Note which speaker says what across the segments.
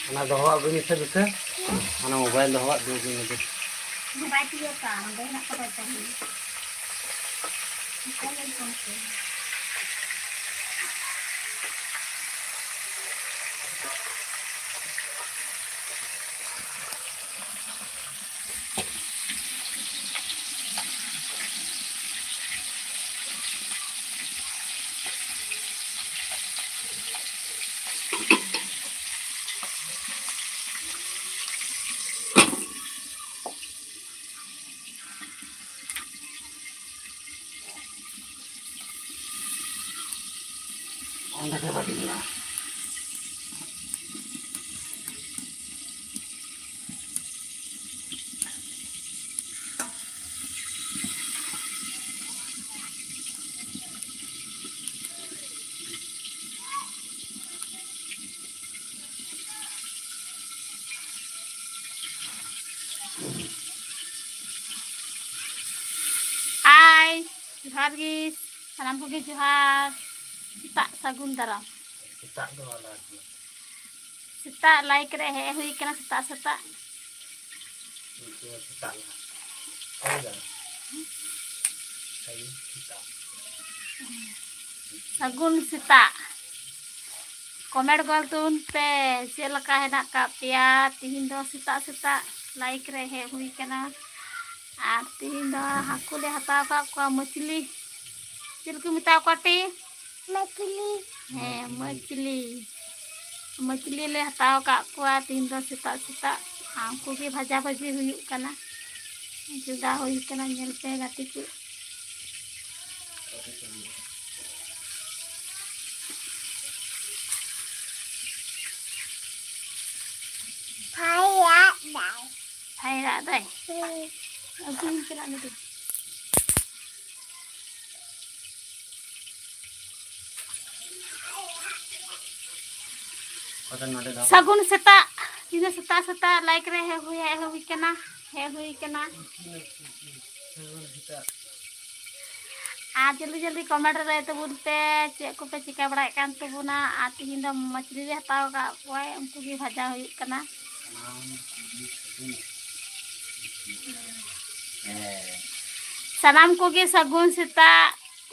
Speaker 1: Ana doho abin bisa ana mobile doho abin itu.
Speaker 2: Mobile dia kan, dia nak kau baca ni. Kalian kongsi.
Speaker 1: Anda dapat ini.
Speaker 2: Hai, Johar guys. Salam pagi Johar. Tak sagun daram.
Speaker 1: Tak doho lagi.
Speaker 2: Seta like रहे हुई कना seta seta.
Speaker 1: Itu tak lah. Oh dah. Saya tak.
Speaker 2: Sagun seta. Comment gol tun pe selaka henak ka pia tihin do seta seta like रहे हुई कना. আর তিন do hakule hataw ka ko machli. Silku mitaw ko ti machli. मछली ले हटाओ का कुआ 3 दो सेता सेता हमको के भजा भजी हुई कना जुदा हुई कना नेल पे गाती को फायरा दे अभी कना नहीं सगुन सेता तीन सेता सेता लाइक रहे हुई कना है हुई कना आज जल्दी जल्दी कमेंट रहे तो बोलते चे को पे चिका बड़ा कान तो बुना आ तीन दो मछली रे हताओ का कोई उनको भी भजा हुई कना सलाम को के सगुन सेता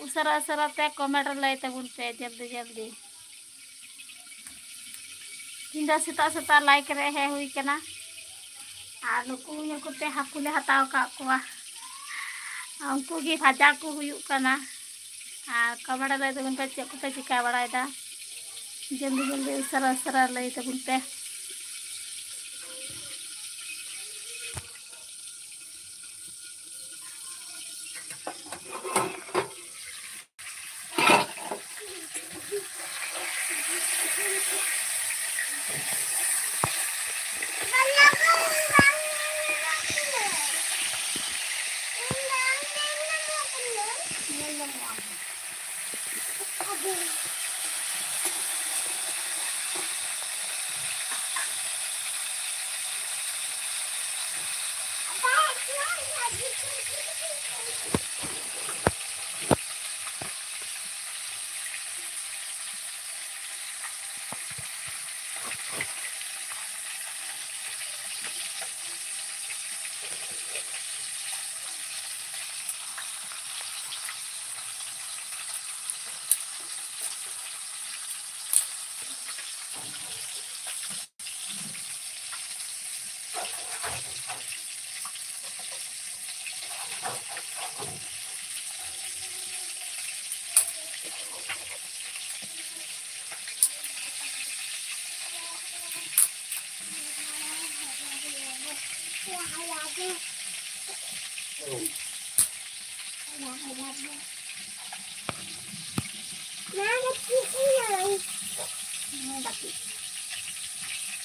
Speaker 2: उसरा उसरा ते कमेंट रहे तो बोलते जल्दी जल्दी तीन सेता सेता लाइक रहे हुई कना आ नुकु नुकुते हाकुले हताओ का कुआ उनको की भाजा को हुई कना आ कमड़ा ले तो उनका चेक पे चिका बड़ा दा जल्दी जल्दी सरा सरा ले तो उनते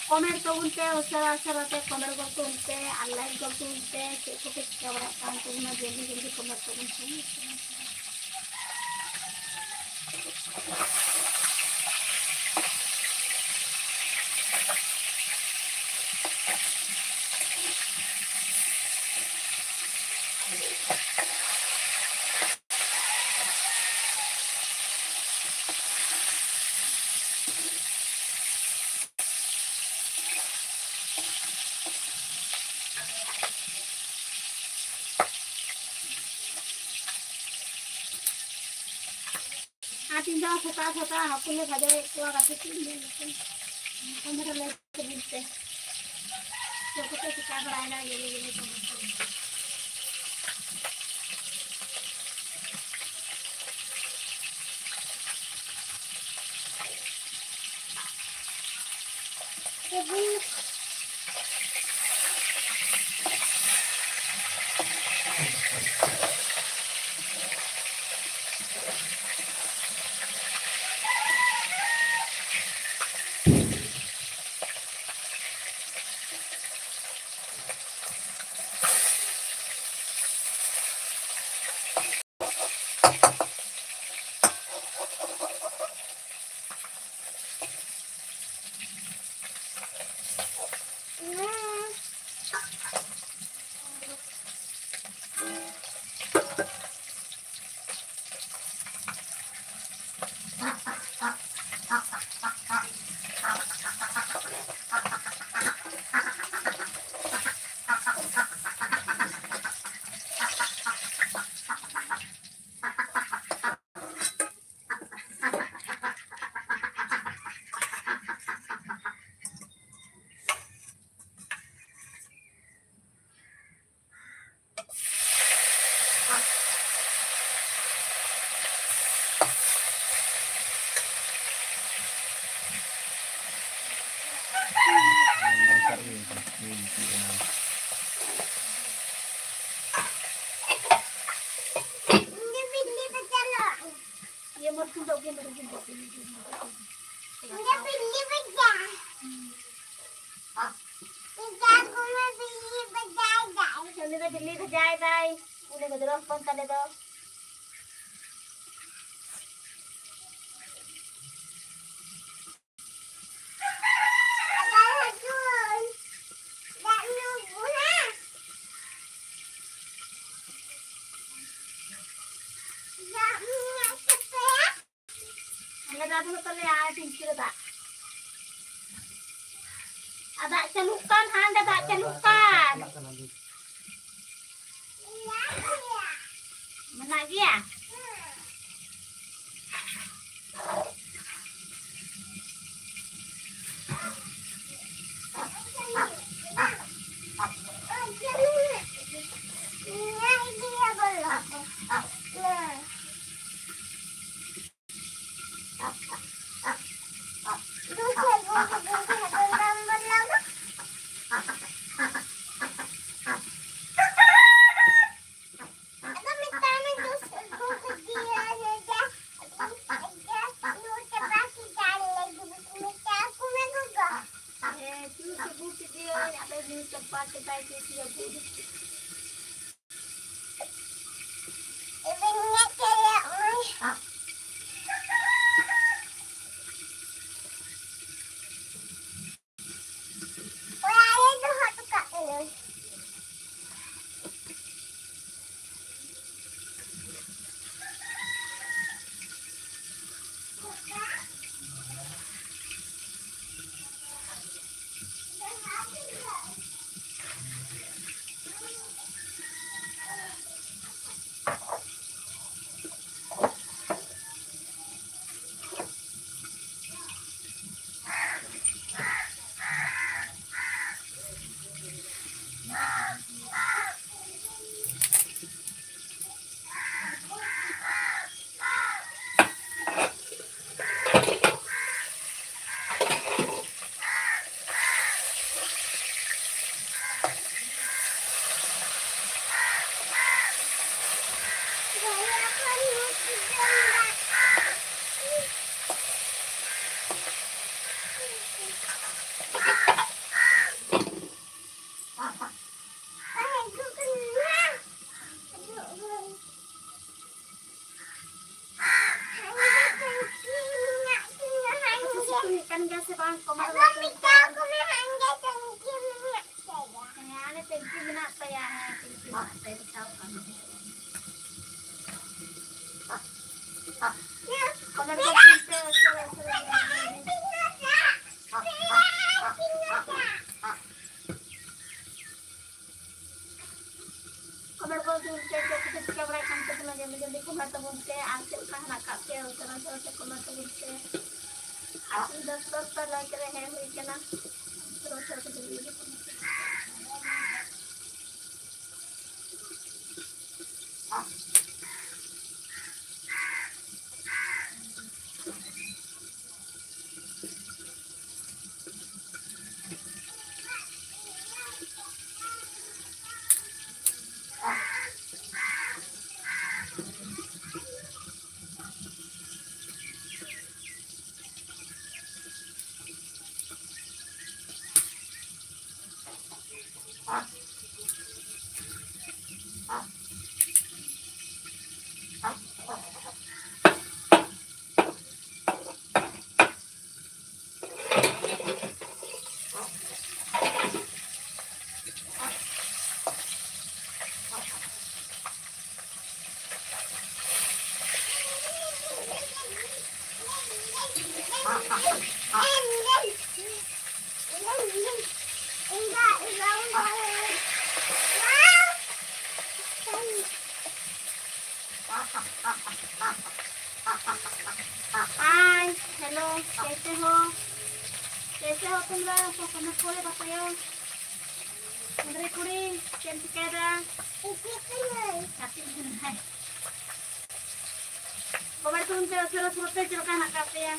Speaker 2: कमेंट तो उनते उसरा उसरा ते कमेंट करते उनते लाइक करते उनते चेक को चिका बड़ा काम तो ना जल्दी जल्दी कमेंट तो उनते आज इन जगह छोटा छोटा हकुले भाजे को काटे तीन दिन लेकिन पंद्रह ले मिलते तो कुछ चिका बनाना ये तो ये मत तू दोगे मेरे को ये बिल्ली बजा जागो में बिल्ली बजाए जाए चले तो बिल्ली बजाए भाई उन्हें गदर फोन कर दो ada celukan Anda tak celukan mana dia tabun te angkit ka na ka te utara sa comment tabun te asin 10 पर लाइक रहे हैं हुई के ना तो से वीडियो हाय हेलो कैसे हो तुम लोग तो कमेंट करे बताओ मेरे कुड़ी कैसे कह रहा काफी दिन है कमेंट तुम से फिर सोते चल का ना करते हैं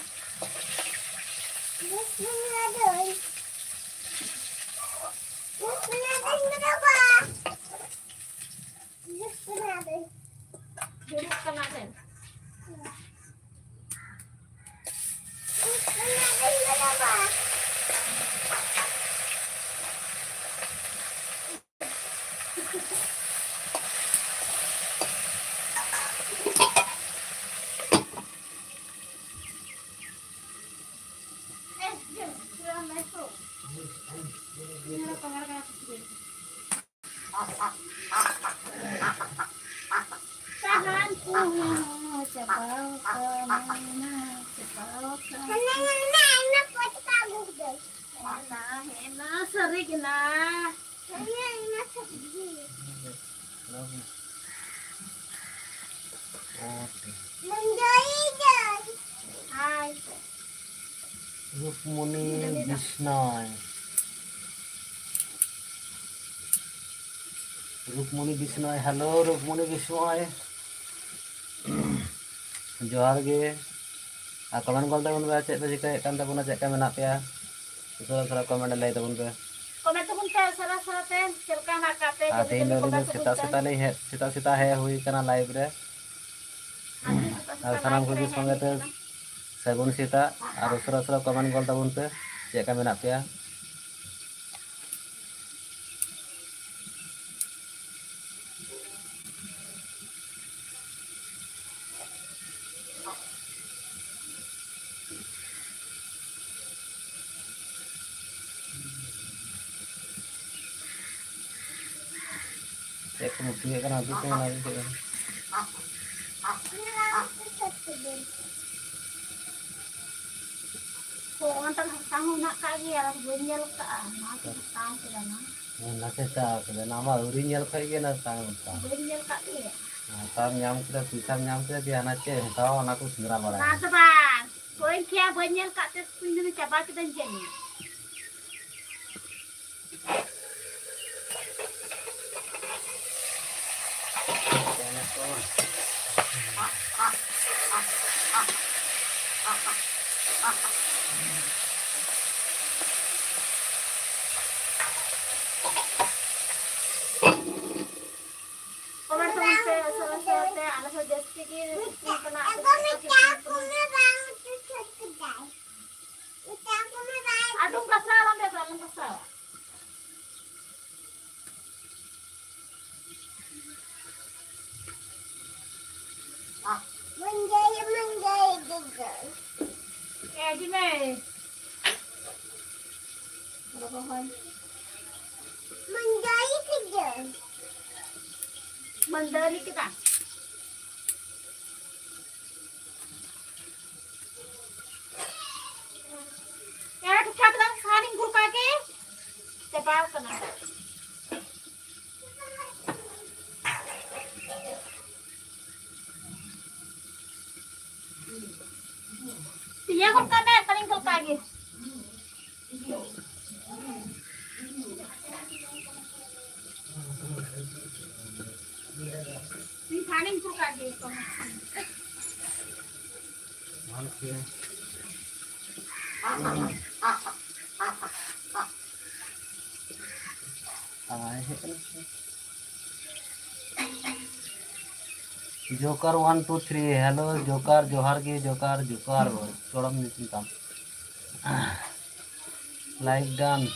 Speaker 1: Rukmuni Bisnoy. Rukmuni Bisnoy. Hello Rukmuni Bisnoy. जोहार गे आ कमेंट कॉल तबन बे चेक पे चिकाय कान तबन चेक का मेना पे थोड़ा थोड़ा कमेंट लाई तबन पे
Speaker 2: कमेंट तबन पे सारा सारा पे चलका ना काटे
Speaker 1: आ तीन लोग सीता सीता ले है सीता है हुई कना लाइव रे आ सनाम को भी संगे ते सगुन सीता और उसरा उसरा कमेंट कॉल तबन पे चेक का मेना पे एक मुट्ठी है करना दूसरे ना दूसरे
Speaker 2: Kung ang tahu nak kagi alam bunyal ka mati tang sila na.
Speaker 1: ना से ता के नामा ओरिजिनल खाई के ना ता
Speaker 2: Bunyal ka ni.
Speaker 1: ताम नाम के पीछा नाम के भी आना चाहिए ताओ ना कुछ मेरा बड़ा
Speaker 2: Na saban. Koin kia bunyal ka te pindu ni coba kita jeni. Komen teman saya salah anak saja sedikit kena aduh pasal ambil dalam pasal. Di mana? Pohon. Mandali kita. Ya, kita bilang saling guru kaki. Tebal kena.
Speaker 1: Joker 1 2 3 hello joker जोहार गे joker joker थोड़ा मिलता like done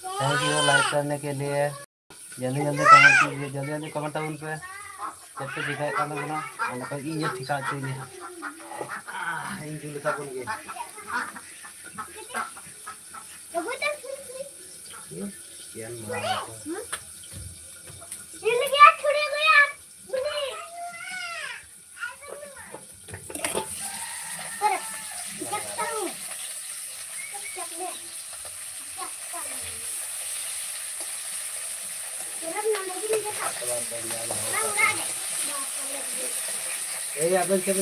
Speaker 1: thank you like करने के लिए जल्दी जल्दी comment कीजिए जल्दी जल्दी कमेंट उन पे जब पे दिखाए करना बना और कोई ये ठिका चाहिए इन जुल का बोल गए क्या मारा ये आप लोग क्या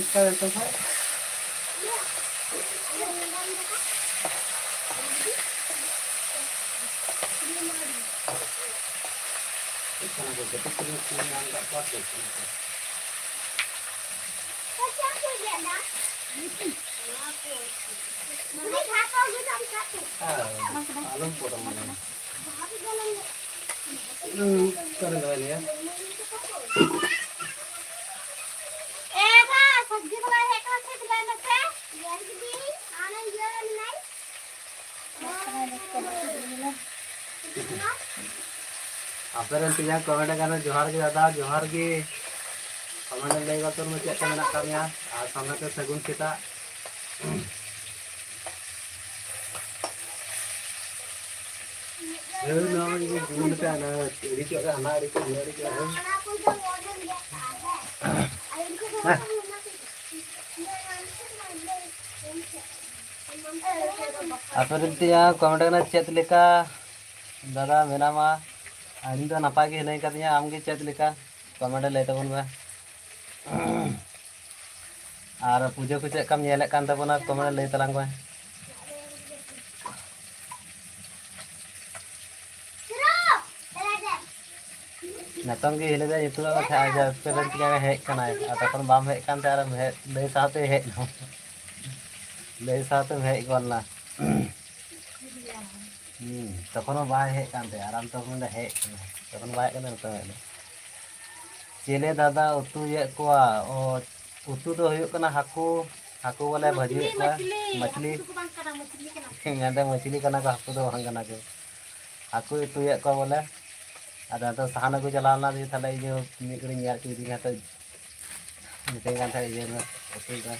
Speaker 1: कर रहे हैं कमेंट करना जोहार गे दादा जोहार गे कमेंट लैगा तो मैं चेक करना कामया और समय पे सगुन सेता ना ये जुन पे आना एडी के आना एडी के अपरिंतिया कमेंट करना चेत लेका दादा मेनामा इन तो नपाय गे हिनाई कदिया आमगे चेत लेका कमेंट लय तबन बे और पूजा को चेक कम नेले कान तबना कमेंट लय तलांग बे नतंग गे हिले दे इतु का था जा पेरेंटिया हे कना तखन बाम हे कान तार हे लय साथे हे लय साथे हे गलना तखन बाय हे कान ते आराम तखन हे तखन बाय कना तो चेले दादा उतु ये कोआ ओ उतु तो हुयो कना हाकू हाकू वाले भाजी का मछली गांडा मछली कना का हाकू दो हंग कना के हाकू उतु ये को बोले आदा तो सहाना को चलाना दी थाले जो मिकड़ी यार की दी तो मिटे गान था ये में उतु का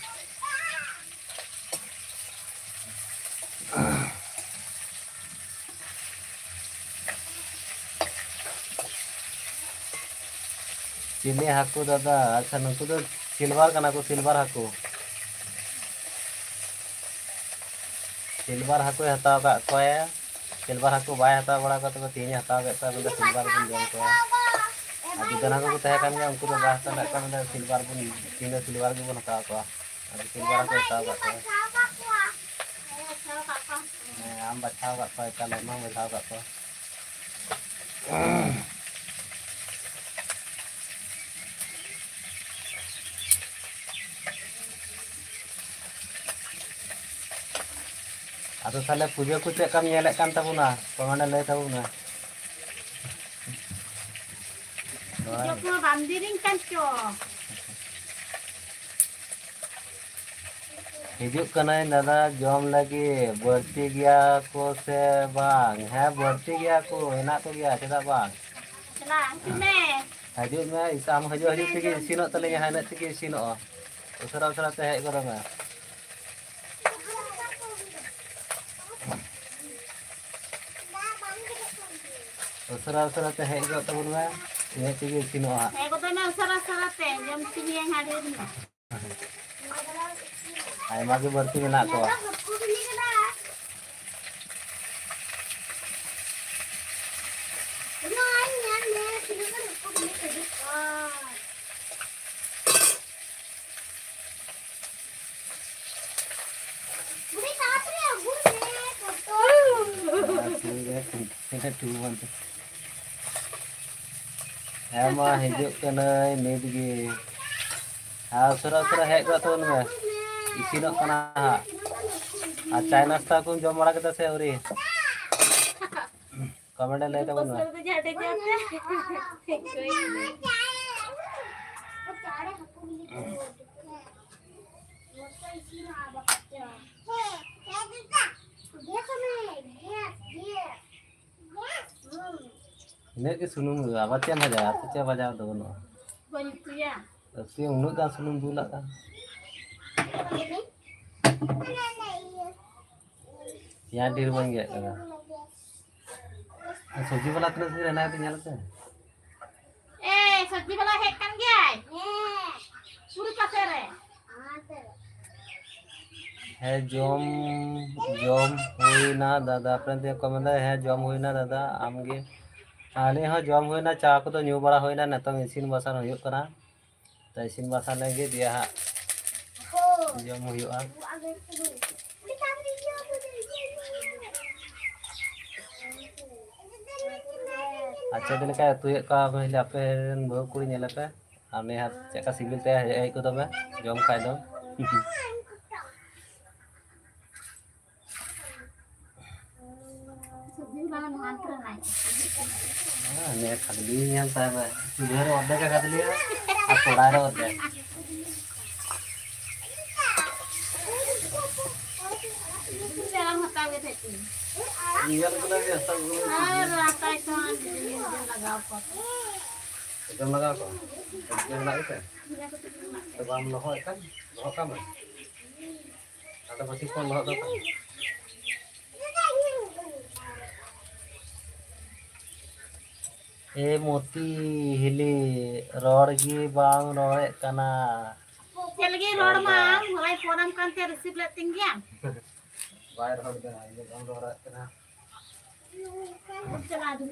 Speaker 1: चिली हाकू दादा अच्छा नुकु तो सिल्वर कना को सिल्वर हाकू हताव का कोया सिल्वर हाकू बाय हताव बड़ा का तो तीन हताव के तो सिल्वर बन जम को अभी जना को तहे कान गया उनको तो बाय हताव का मतलब सिल्वर बन तीन सिल्वर के बन हताव को अभी सिल्वर को हताव का आम बचाव का कोई का लेमा बचाव का को आतो थाले पूजा को चेक कम नेले कान तबुना कमेंट लय तबुना
Speaker 2: Joko bandiring kan cho.
Speaker 1: हिजुक कनाय दादा जम लगी बढ़ती गया को से बांग है बढ़ती गया को हेना तो गया चेदा बांग
Speaker 2: चला किने
Speaker 1: हजु में इसाम हजु हजु तके सिनो तले हाने तके सिनो उसरा उसरा ते हे करो में उसरा उसरा ते हे को तबुन में ये तके सिनो आ
Speaker 2: ए को तो ना सरा ते जम तिनी yang hari ni
Speaker 1: आई मागे बढ़ती में ना को टू मंथ है मा हिजुक कनई नित गे उसरा उसरा हेज गो तबन में इसिनोग कना आ चाय नाश्ता को जम बड़ा केदा से औरी कमेंट लय तबन में इन्हें के सुनुम आबाद चे भजा आप चे भजा दो बनो उन्नत गान सुनुम दूला का यहाँ ढेर बन गया लगा सब्जी वाला इतना से रहना है तो यहाँ लगता है
Speaker 2: सब्जी वाला है कन गया पूरी पासे रे
Speaker 1: है जोम जोम हुई ना दादा अपने ते कमेंट है जोम हुई ना दादा आमगे आले हाँ जोम हुई ना चा को तो न्यू बड़ा हुई ना नतंग इसिन बसान हुई कना तो इसिन बसान लेंगे दिया हा जोम हुई अच्छा दिन का तु का पहले आपे बहु कुड़ी नेला पे आने हाथ चका सिबिल ते है को तबे जोम खाय दो ने खदली यहाँ साहब तुझे रे ऑर्डर का खदली है आप थोड़ा रे ऑर्डर ये लोग लगे सब एकदम लगा को एकदम लगा के तो हम लोग है kan लोग का में आता पची कौन लोग का ए मोती हिली रोड की बांग रोए कना
Speaker 2: चलगे रोड मां हलाई फोरम कांते रिसीव लेतिंग गया
Speaker 1: बाहर रोड के ना ये बांग रोड कना
Speaker 2: चला दो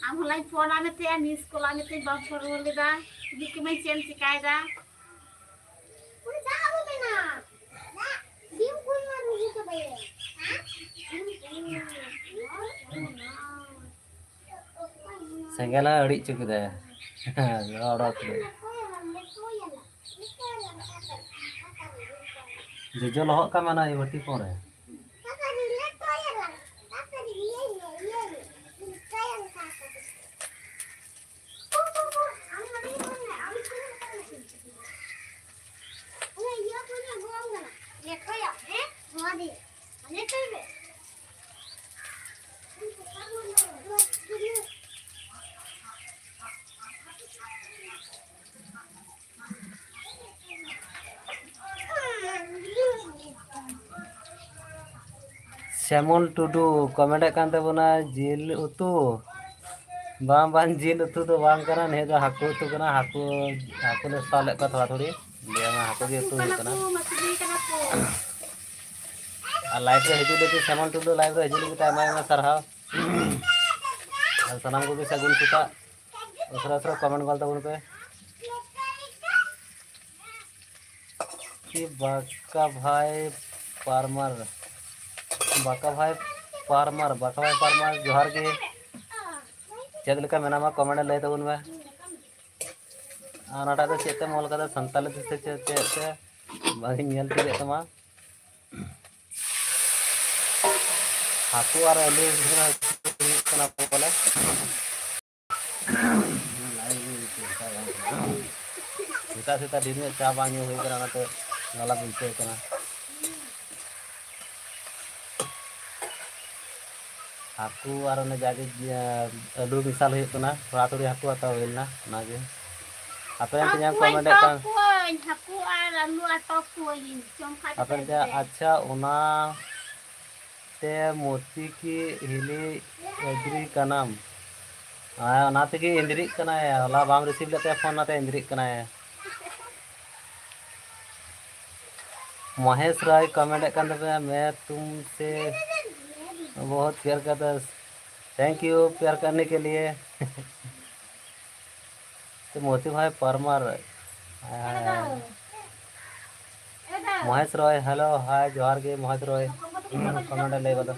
Speaker 2: हम हलाई फोन आने ते मिस कॉल आने ते बाप पर लेदा दिख में चेन सिकायदा उन जाओ बेना दिम कोन मारू ही तो बे
Speaker 1: संगला अड़ी चुकदा रोड के जो लोग का माना ये बटी कौन है श्यामल टुडू कमेंट कान तबना जिल उतु बां बां जिल उतु तो बांग कना ने तो हाकू उतु कना हाकू हाकू ने साले का थोड़ा थोड़ी ले हाकू के उतु कना आ लाइव रे हिजु लेके श्यामल टुडू लाइव रे हिजु लेके टाइम में सरहा सनम को भी सगुन सुता उसरा उसरा कमेंट गाल तबन पे कि बाका भाई पारमर जोहार के चेक लेका मेनामा कमेंट लय तबन में आनाटा तो चेते मोल का संताल से चेते बागी नेल ते तमा हाकू और आलू कना पोला सीता दिन में चा बांग हुई कना तो गला बुलते कना हाकू और ने जागे आलू मिसाल हुई कना थोड़ा थोड़ी हाकू आता होइलना नागे अपन ते कमेंट कान
Speaker 2: हाकू और आलू अटक होई जम खा
Speaker 1: अपन ते अच्छा ओना ते मोती की हिली एग्री कनाम ना ते की इंद्रिक कना है हला बाम रिसीव लेते फोन ना ते इंद्रिक कना है महेश राय कमेंट कर मैं तुमसे बहुत प्यार करता थैंक यू प्यार करने के लिए तो मोती भाई परमार महेश रॉय हेलो हाय जोहार के महेश रॉय कमेंट ले बता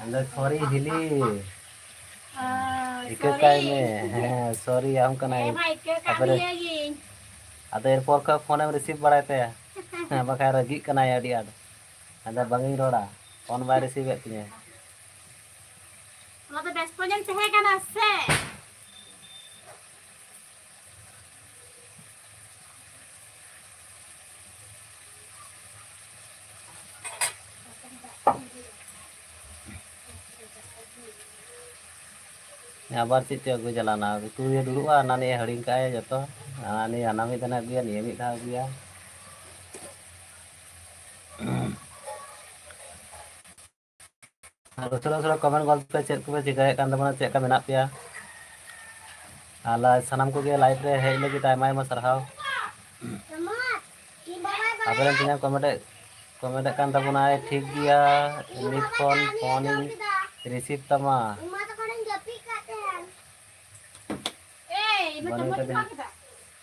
Speaker 1: अंदर सॉरी हिली इककाय में सॉरी आम कना अपरे अद एरपोर का फोन में रिसीव बड़ाते बखा रगी कना अड़ी आद अद बंगी रोड़ा फोन बाय रिसीव तिने
Speaker 2: तो बेस्ट पजन तहे कना से
Speaker 1: आबार चीज अगू चलाना तू ये दुड़ुआ नानी हड़िंग का है जतो नानी हाना मिद ना अगुया निये मिद धा अगुया थोड़ा थोड़ा कमेंट गल्प पे चेक को चिकाय कान दबना चेक का मेना पिया आला सनम को गे लाइव रे हेज लगी टाइम आयमा सरहाव आपरे तिना कमेंट कान दबना ठीक गया निक फोन रिसीव तमा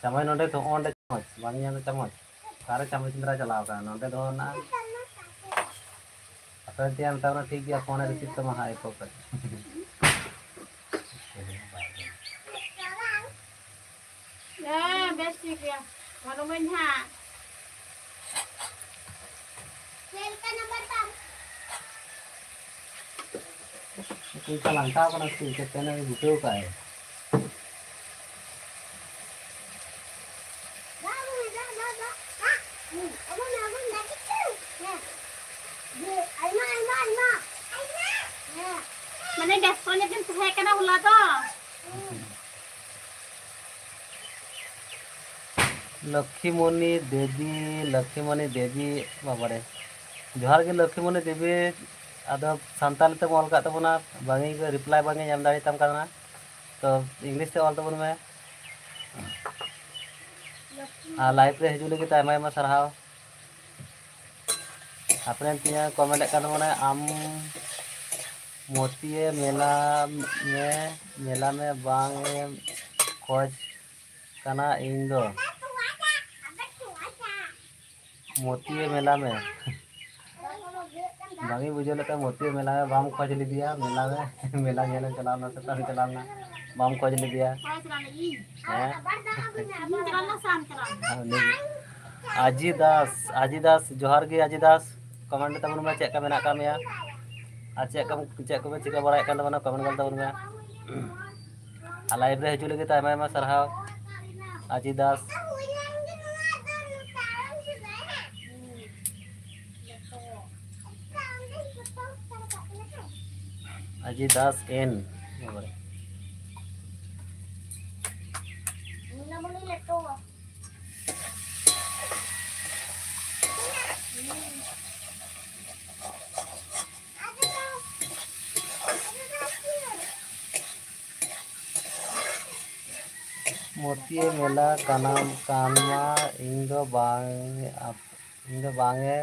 Speaker 1: चमच नोडे तो ओंडे चमच बानी यान चमच सारे चमच इंद्रा चलाव का नोडे दो ना अपन तिया तबना ठीक गया फोन रिसीव तमा हाय को कर
Speaker 2: बेस्ट ठीक गया मालूम है हां सेल का नंबर था
Speaker 1: कोई का लंका बना स्किल के तेने वीडियो का है
Speaker 2: मैंने डेस्को ने दिन तहे कना होला तो
Speaker 1: लक्ष्मीमणि देवी बाबारे जोहार के लक्ष्मीमणि देवी अद सानताल ते ऑल का तबना बांगी के रिप्लाई बांगी नाम दाड़ी तम करना तो इंग्लिश ते ऑल तबन में लाइव रे हिजु लगी तायमा मा सरहाव अपने तिया कमेंट का माने आम मोतिये मेला में बांग खोज कना इन दो मोतिये मेला में बांगी बुझे लेता मोतिये मेला में बाम खोज ली दिया मेला में मेला गेले चलाना सता चलाना बाम खोज ली दिया आजी दास जोहार गे आजी दास कमेंट तबन में चेक का मेना का मेया आ चेक को चिका बड़ाय कान तबन कमेंट गल तबन में आ लाइव रे हिजु लगे तायमा सरहाव आजी दास अजी दास एन मोतिये मेला कानमा इंदो बांगे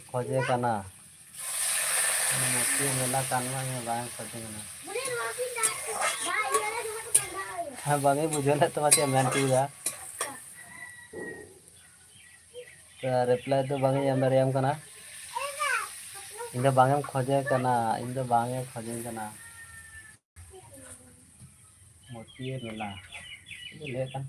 Speaker 1: खोजे कना मोतिये मेला कानमा बांगे खोजे कना हाँ बांगे बुझले तो बात मेन चीज़ा तो रिप्लाई तो बांगे एम दारियाम कना इंदो बांगे खोजे कना इंदो बांगे खोजे कना मोतिये मेला ले kan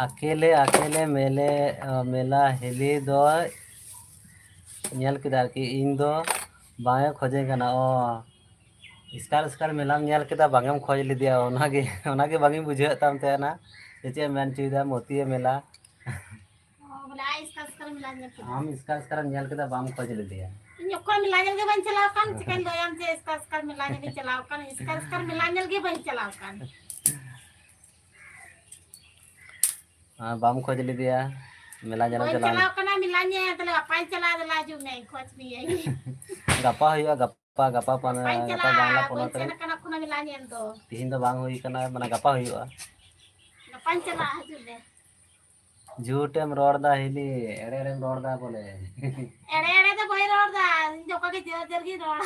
Speaker 1: अकेले मेला हेली दो नेल किदा कि इन दो बांगे खोजे कना ओ स्कार मेला नेल किदा बांगेम खोज लिदिया ओनागे बांगी बुझे ताम तेना चे मेन चीदा मोतिये मेला
Speaker 2: बोला स्कार मेला
Speaker 1: हम स्कार नेल किदा बाम खोज लिदिया
Speaker 2: इन ओकर मेला नेल के बन चलाव कान चिकन दोयम से स्कार मेला नेल चलाव कान स्कार मेला नेल के बन चलाव कान
Speaker 1: हाँ बाम खोज लीजिए मेला जन
Speaker 2: बोल
Speaker 1: चला
Speaker 2: चलाओ कना मिलाने तले अपाई चला दला जो मैं खोज भी है
Speaker 1: गपा हुआ गपा गपा
Speaker 2: अपाई चला
Speaker 1: गपा बांग्ला
Speaker 2: बोल
Speaker 1: पोनत रे
Speaker 2: चला कना खुना मिलाने तो
Speaker 1: तीन तो बांग हुई कना माने गपा हुआ
Speaker 2: अपाई चला हजू ले
Speaker 1: झूठेम रोड़दा हिली एड़े एड़ेम रोड़दा बोले
Speaker 2: एड़े एड़े तो कोई रोड दा जो का के जर जर की रोड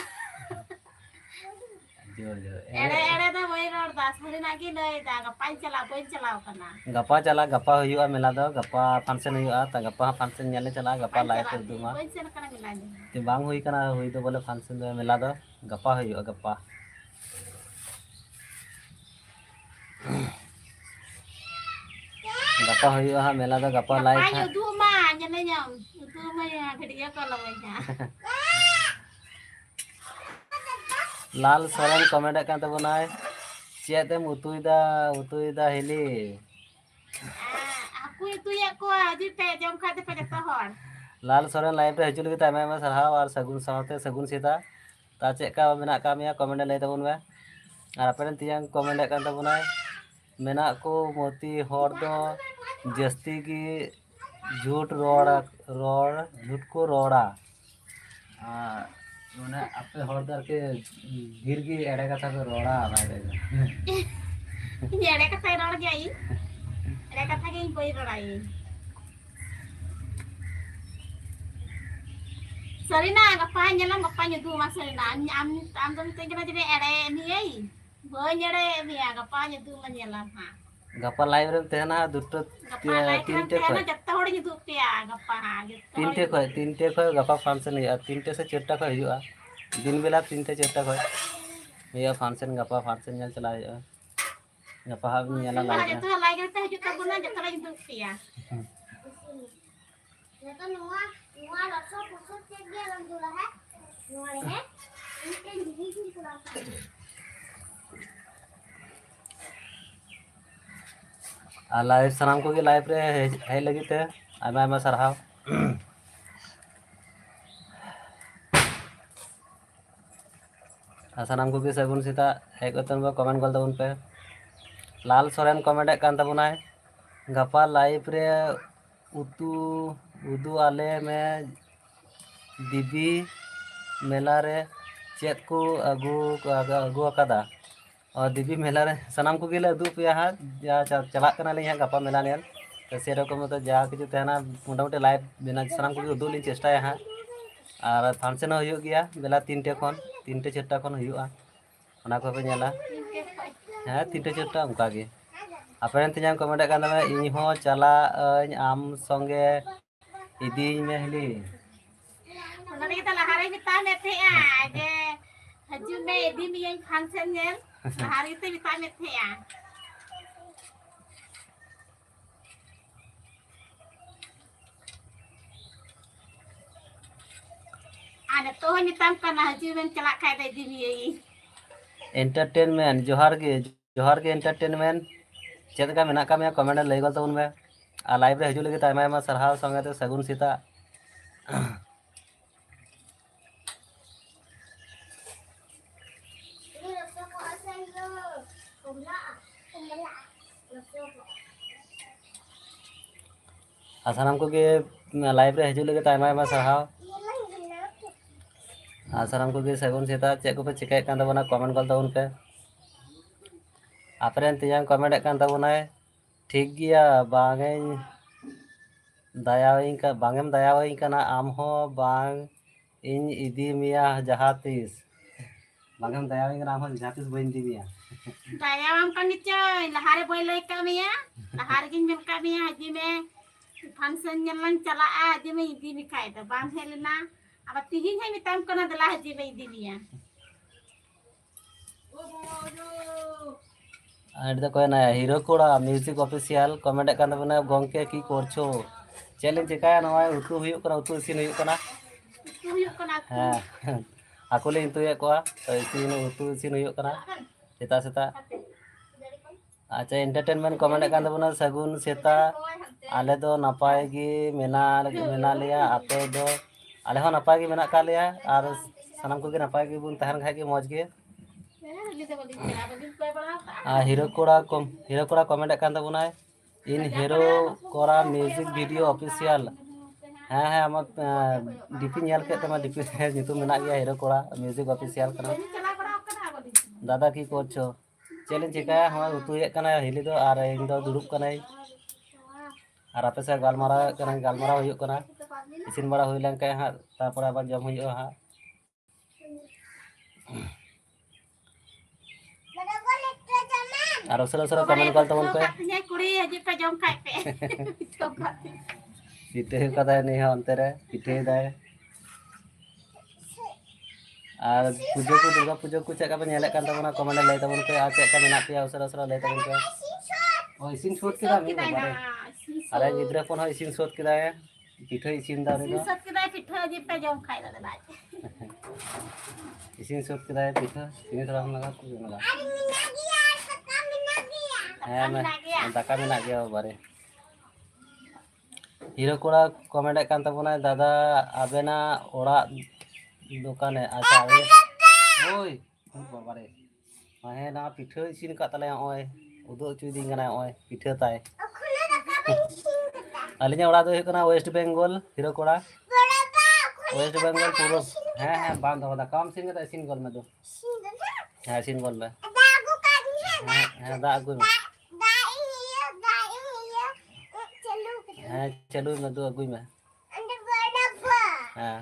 Speaker 1: जोर जोर
Speaker 2: एड़े एड़े तो कोई रोड दा सुनी ना की ले दा अपाई चला बोल चलाओ कना
Speaker 1: गपा चला गपा हुआ मेला दो गपा फंक्शन हुआ ता गपा फंक्शन नेले चला गपा लाइव पे दुमा
Speaker 2: बोल चला कना मिलाने
Speaker 1: ते बांग हुई कना हुई तो बोले फंक्शन दो मेला दो गपा हुआ गपा गपा हुआ मेला दो गपा लाइव
Speaker 2: अपाई जो मा जने nyam itu mah ya gede kalau banyak
Speaker 1: लाल सोरेन कमेंट kan तबनाय चेतेम उतुइदा हिली
Speaker 2: aku itu ya ko aji pe jom khate pe jata hor
Speaker 1: लाल सोरेन लाइव रे हजु लगी तामे में सरहाव और सगुन सावते सगुन सीता ता चेका मेना का मिया कमेंट लay तबन बे और अपन तियां कमेंट kan तबनाय मेना को मोती हर दो जस्ती की झूठ झूठ को रोड़ा माने आपे हरदार के ढेर की एड़े कथा को रोड़ा बाड़े
Speaker 2: ini ada kata orang jai ada kata yang koi rorai Sarina ngapa nyala ngapa nyedu mas Sarina am tuh kena jadi ere ni ai nyere ni ngapa nyedu menyala ha
Speaker 1: गप्पा लाइव रे तेना दुट्टो तीनटे खय
Speaker 2: जत्ता हड़ नyedu पे ngapa ha
Speaker 1: तीनटे खय गप्पा function हुआ तीनटे से चारटा खय हुआ दिन बेला तीनटे चारटा खय ये फंक्शन गप्पा फंक्शन नेल चला हुआ गप्पा हम नेला लाइव
Speaker 2: जत्ता लाइव रे हजू tabuna जत्ता nyedu पे Neta nuwa rasa pusat cek dia lang dulu ha. Nuwa ini kan jadi pulang.
Speaker 1: लाइव सनाम को लाइव रे है लगी थे आमा आमा सरहाव सनाम को सगुन सीता हेज कतन कमेंट गल तबन पे लाल सोरेन कमेंट kan तबनाय गपा लाइव रे उतु उदू आले में दीदी मेला रे चेत को अगू अकादा और दीदी मेला रे सनाम को गिले उदू पे हाँ जा चला करना ले यहाँ गपा मेला नेल तो से रकम तो जा किछु तहना मोटामुटी लाइव बिना सनाम को उदू ली चेष्टा हाँ और फंक्शन हो गया बेला 3टे खन 3टे 4टा खन हुआ ओना को पे नेला हाँ 3टे 4टा उनका गे अपन तीन कमेंट kan तमे इन हो चला आम संगे इदी में हली
Speaker 2: Nanti kita lahari vitamin T aja. Haju me di mi yang function nya. Lahari itu vitamin T ya. Ada tuh hitam kan haju men celak kayak di mi.
Speaker 1: Entertainment जोहार के entertainment चेत का मेना का मैं कमेंट लई गल तबन में आ लाइव रे हजू लगे तायमा आयमा सरहाव संगे ते सगुन सीता आसाराम को लाइव रे हजू लगे तायमा आयमा सरहाव आसाराम को सगुन सीता चेक को पे चिकाय kan तबना कमेंट गल तबन पे आपरेन तियां कमेंट kan तबनाय ठीक गया बांगें दायावई का बांगेम दायावई कना आम हो बांग इन इदी मिया जहातीस बांगेम दायावई कना आम हो जहातीस बइन दी मिया
Speaker 2: Dayawam kan nicoy, lahari boy loy kami ya. Lahari kin mil kami ya haji me function nyalan cala haji me idi mi kai ta bang helena. Apa tihin hai mitam kana dala haji me idi mi ya.
Speaker 1: आइड तो कोई ना hero कोड़ा music official comment kan तबना गोंके की करछो challenge चिकाया नवा उतु हुयुक कना उतु इसिन हुयुक कना
Speaker 2: Itu yuk kana
Speaker 1: हां aku ले इंतु को तो इसिन उतु इसिन हुयुक कना सेता सेता अच्छा एंटरटेनमेंट कमेंट kan तबना सगुन सेता आले दो नपाय गी मेना लिया आपे दो आले हो नपाय गी मेना का लिया और सनम को गे नपाय गी बुन तहन खाय गी मौज गे हीरो कोड़ा कमेंट kan तबनाय इन हिरो कोरा म्यूजिक वीडियो ऑफिशियल हाँ हाँ आम डीपी नेल के तमा डीपी नितुम मेना गया हिरो कोरा म्यूजिक ऑफिशियल कना दादा की करछो चलें चिकाया हम उतुए कना हिली दो और इन दो दुड़ुब कनाई और आपे से गालमाराव हुयुग कना इसिन बड़ा हुई लेन हाँ तारपर आबार जम हुयुग हाँ और उसरा उसरा कमेंट कर तबन पे
Speaker 2: कुड़ी हजी पे जम खाए पे
Speaker 1: पिठे कदाय नहीं है अंते रे पिठे दाय और पूजो को दुर्गा पूजो को चेक पे नेले कान तबना कमेंट लय तबन पे आ चेक का मेना पे उसरा उसरा लय तबन पे ओ इसिन शोध केदा मी बारे अरे गिद्रे फोन हो इसिन शोध केदा पिठे इसिन दा रे
Speaker 2: शोध केदा पिठे हजी पे जम खाए दा दाई
Speaker 1: इसिन शोध केदा पिठे तिने थोड़ा हम लगा कुछ लगा हाँ मैं दाका मेना गया बारे हिरो कोड़ा कमेंट कान तबना दादा आबेना ओड़ा दुकान है अच्छा ओय बाबा रे हाँ ना पिठे इसिन का तले ओय उदो चुदी गना ओय पिठे ताय अलिने ओड़ा दो हुकना वेस्ट बेंगल हिरो कोड़ा वेस्ट बेंगल पूरा हाँ हाँ बांध दो दा काम सिन का सिन गोल में दो हाँ सिन गोल में हाँ दा अगुई में हाँ चलो मैं दो अगुई में हाँ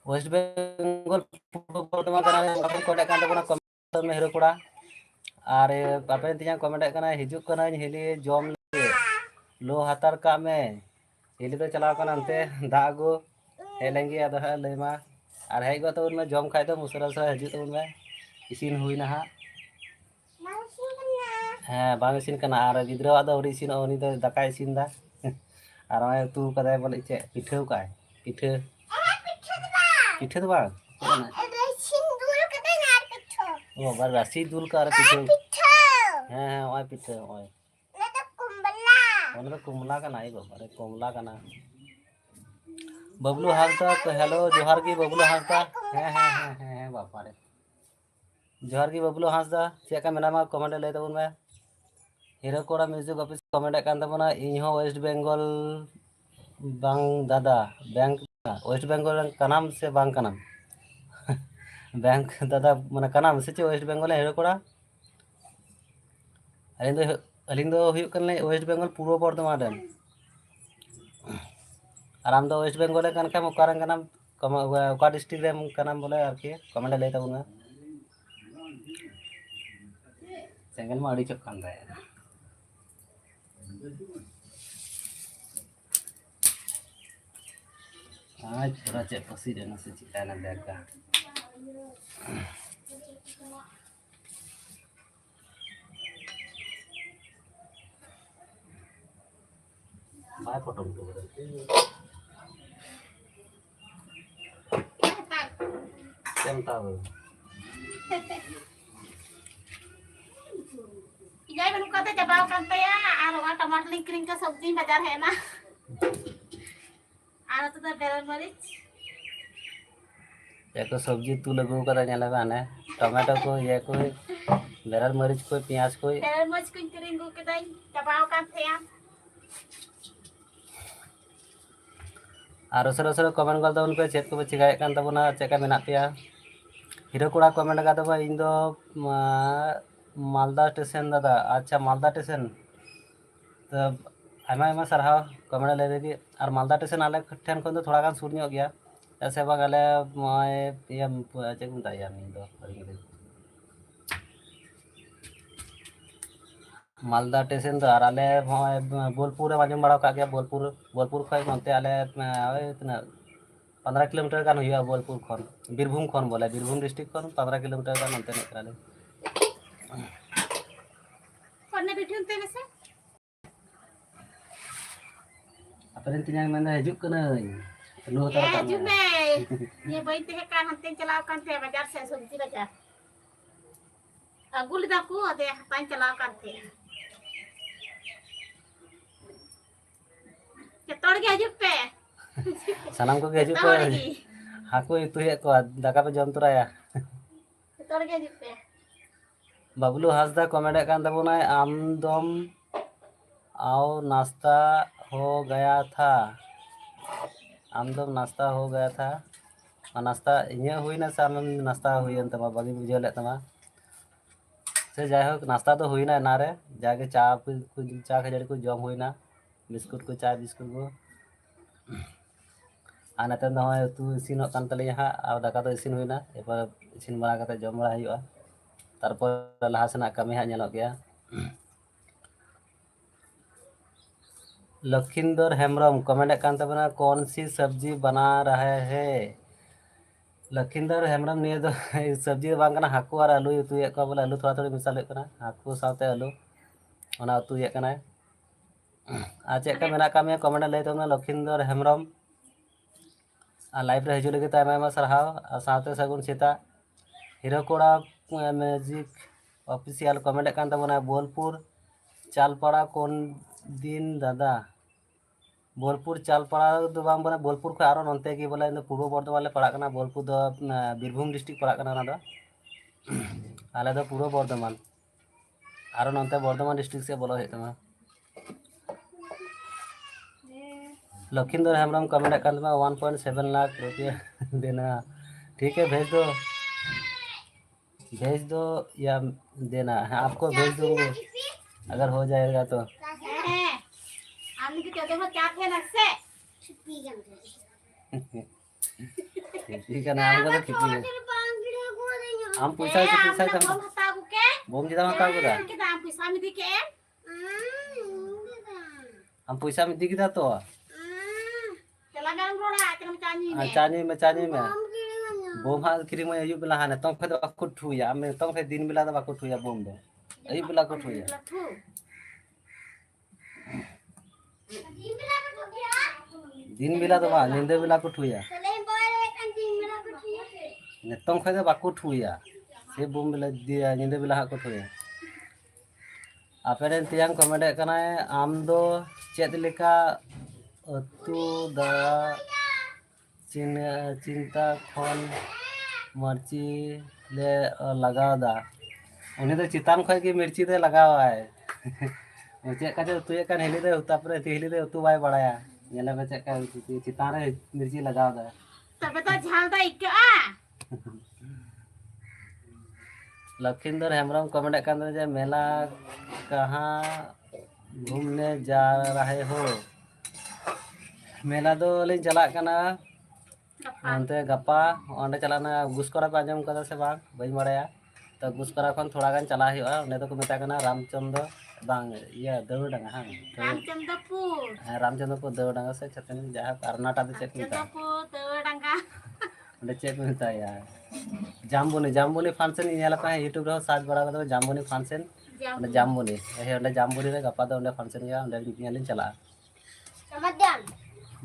Speaker 1: वेस्ट बेंगल पूरा कना अपन कोडा कान तबना कमेंट में हिरो कोड़ा और आपे तिया कमेंट कना हिजुक कना हिली जम लो हातार का में हिली तो चलाव कना अंते दा अगु हेलेंगे अद लैमा और हेज गो तबन में जम खाय तो मुसरा सा हिजुक तबन में इसिन हुई ना हाँ बांग इसिन कना और गिद्रा दो उड़ी इसिन उनी दो दाका इसिन दा और मैं तू कदाय बोले चे पिठे काय पिठे पिठे तो बांग ओ बार राशि दूल का पिठे हाँ हाँ ओए पिठे ओए तो कुमला का नहीं बाबा रे कुमला का ना बबलू हांसदा हेलो जोहार की बबलू हांसदा हाँ हाँ हाँ हाँ बाबा रे जोहार की बबलू हांसदा चेका मेना मा कमेंट लय तबन में हिरो कोड़ा म्यूजिक ऑफिस कमेंट कान तबना इन हो वेस्ट बेंगल बांग दादा बैंक वेस्ट बेंगल कनाम से बांग कनाम बैंक दादा माने कनाम से वेस्ट बेंगल हिरो कोड़ा अलिंग दो हुयुग कन वेस्ट बेंगल पूर्व बर्धमान रेन और आम दो वेस्ट बेंगल कान खाम ओकारन कनाम ओका डिस्ट्रिक्ट रे कनाम बोले आरकी कमेंट लय तबना सेंगल मा अड़ी चक कान दाय आज थोड़ा चे पसी देना से चिता ना देखा बाय फोटो तो सेमता
Speaker 2: जाय बनु कहते जबाव कान पे और वहां टमाटर लिंकरिंग का सब्जी बाजार है ना और तो बेरल मरीच
Speaker 1: एक सब्जी तू लगू कदा नेला बाने टमाटो को ये को बेरल मरीच को प्याज को
Speaker 2: बेरल मरीच को किरिंग को कदाई जबाव कान थे
Speaker 1: और उसर उसर कमेंट कर दबन पे चेक को चिकाय कान तबना चेका मेना पेया हिरो कोड़ा कमेंट का दबा इन दो मालदा स्टेशन दादा अच्छा मालदा स्टेशन तो आयमा आयमा सरहाव कमेंट ले देगी और मालदा स्टेशन आले ठेन खन तो थोड़ा गान सुर ᱧᱚᱜ गया ऐसे बाग आले ये चेक मुता या नी दो मालदा स्टेशन तो और आले बोलपुर रे आजम बड़ा का गया बोलपुर खय नते आले 15 किलोमीटर गान हुआ बोलपुर खन बीरभूम खन बोले बीरभूम डिस्ट्रिक्ट खन 15 किलोमीटर गान नते नेकराले
Speaker 2: कोने बिठुन ते से
Speaker 1: अपन तिना मन हजुक कना लो तर का
Speaker 2: जुमे ये बई ते कान हंते चलाव कान थे बाजार से सब्जी बाजार अगुल दा को दे ताई चलाव कान थे केतोड़ के हजुक पे
Speaker 1: सानाम को हजुक पे हाको इतु हे को दाका पे जम तोराया
Speaker 2: केतोड़ के हजुक पे
Speaker 1: बबलू हासदा कमेंट कान तबना आम दम आओ नाश्ता हो गया था आम दो नाश्ता हो गया था नाश्ता इᱧᱟᱹᱜ हुईना से आम नाश्ता हुईन तमा बागी बुझाव ले तमा से जायहोक नाश्ता तो हुईना नारे जाके चा खजड़ी को जम हुईना बिस्कुट को चा बिस्कुट को और नते दो उतु इसिनोग कान तलिया हाँ और दाका तो इसिन हुईना एरपर इसिन बड़ा कते जम बड़ा हुआ तारपर लहा सेना कमी हाँ ñeloग गया लखिंदर हेम्ब्रम कमेंट कान तबना कौन सी सब्जी बना रहे हैं लखिंदर हेम्ब्रम निये दो सब्जी बांग कना हाकू और आलू उतुए को बोले आलू थोड़ा थोड़ी मिसाल कना हाकू साथे आलू ओना उतुए कना आ चेक का मेना कामे कमेंट लay तबना लखिंदर हेम्ब्रम आ लाइव रे हजू लगे तो आयमा सरहाव आ साथे सगुन सीता हीरो कोड़ा मैजिक ऑफिशियल कमेंट कान तबना बोलपुर चालपाड़ा कौन दिन दादा बोलपुर चालपाड़ा तो बांग बना बोलपुर को आरो नंते की बोले पूर्व बर्धमान ले पड़ा कना बोलपुर दो बीरभूम डिस्ट्रिक्ट पड़ा कना ना दो आले दो पूर्व बर्धमान आरो नंते बर्धमान डिस्ट्रिक्ट से बोलो है तमा लखिंदर हेम्ब्रम कमेंट कर में 1.7 लाख रुपया देना ठीक है भेज दो या देना है आपको भेज दूंगे अगर हो जाएगा तो ठीक है ना हमको तो खिची है हम पैसा तो बोम जिदा हता को हम पैसा में दिखदा तो चानी में बोम हा किरी में अयु बेला हाने तंग फे तो बाको ठुया में तंग फे दिन बेला तो बाको ठुया बोम दो अयु बेला को ठुया दिन बेला तो बा निंदे बेला को ठुया नेतों खै बाको ठुया से बोम बेला दिया निंदे बेला हा को ठुया आपेन तियांग कमेंट कना आम दो चेद लेका अतु दा चिंता खन मर्ची ले लगावदा उन्हें तो चितान खै की मिर्ची दे लगावा है चेक का उतुए कान हेली दे तापरे हेली दे उतु बाय बड़ाया नेला में चेक का चितान रे मिर्ची लगावदा तबे तो झाल दा इक्का लखिंदर हेम्ब्रम कमेंट कर जे मेला कहाँ घूमने जा रहे हो मेला दो ले चला कना अंते गपा ओंडे चलाना गुस्करा पे आजम कदा से बांग बई मड़ाया तो गुस्करा खन थोड़ा गान चला हुआ ओंडे तो को मेता कना रामचंद्र बांग ये दौड़ांगा हां रामचंद्रपुर दौड़ांगा से छतन जहां कर्नाटक दे चेक मेता दौड़ांगा ओंडे चेक मेता यार जामबुनी फंक्शन नेला का यूट्यूब रे सर्च बड़ा कर जामबुनी फंक्शन ओंडे जामबुनी हे जामबुनी रे गपा दो ओंडे फंक्शन या ओंडे नेलिन चला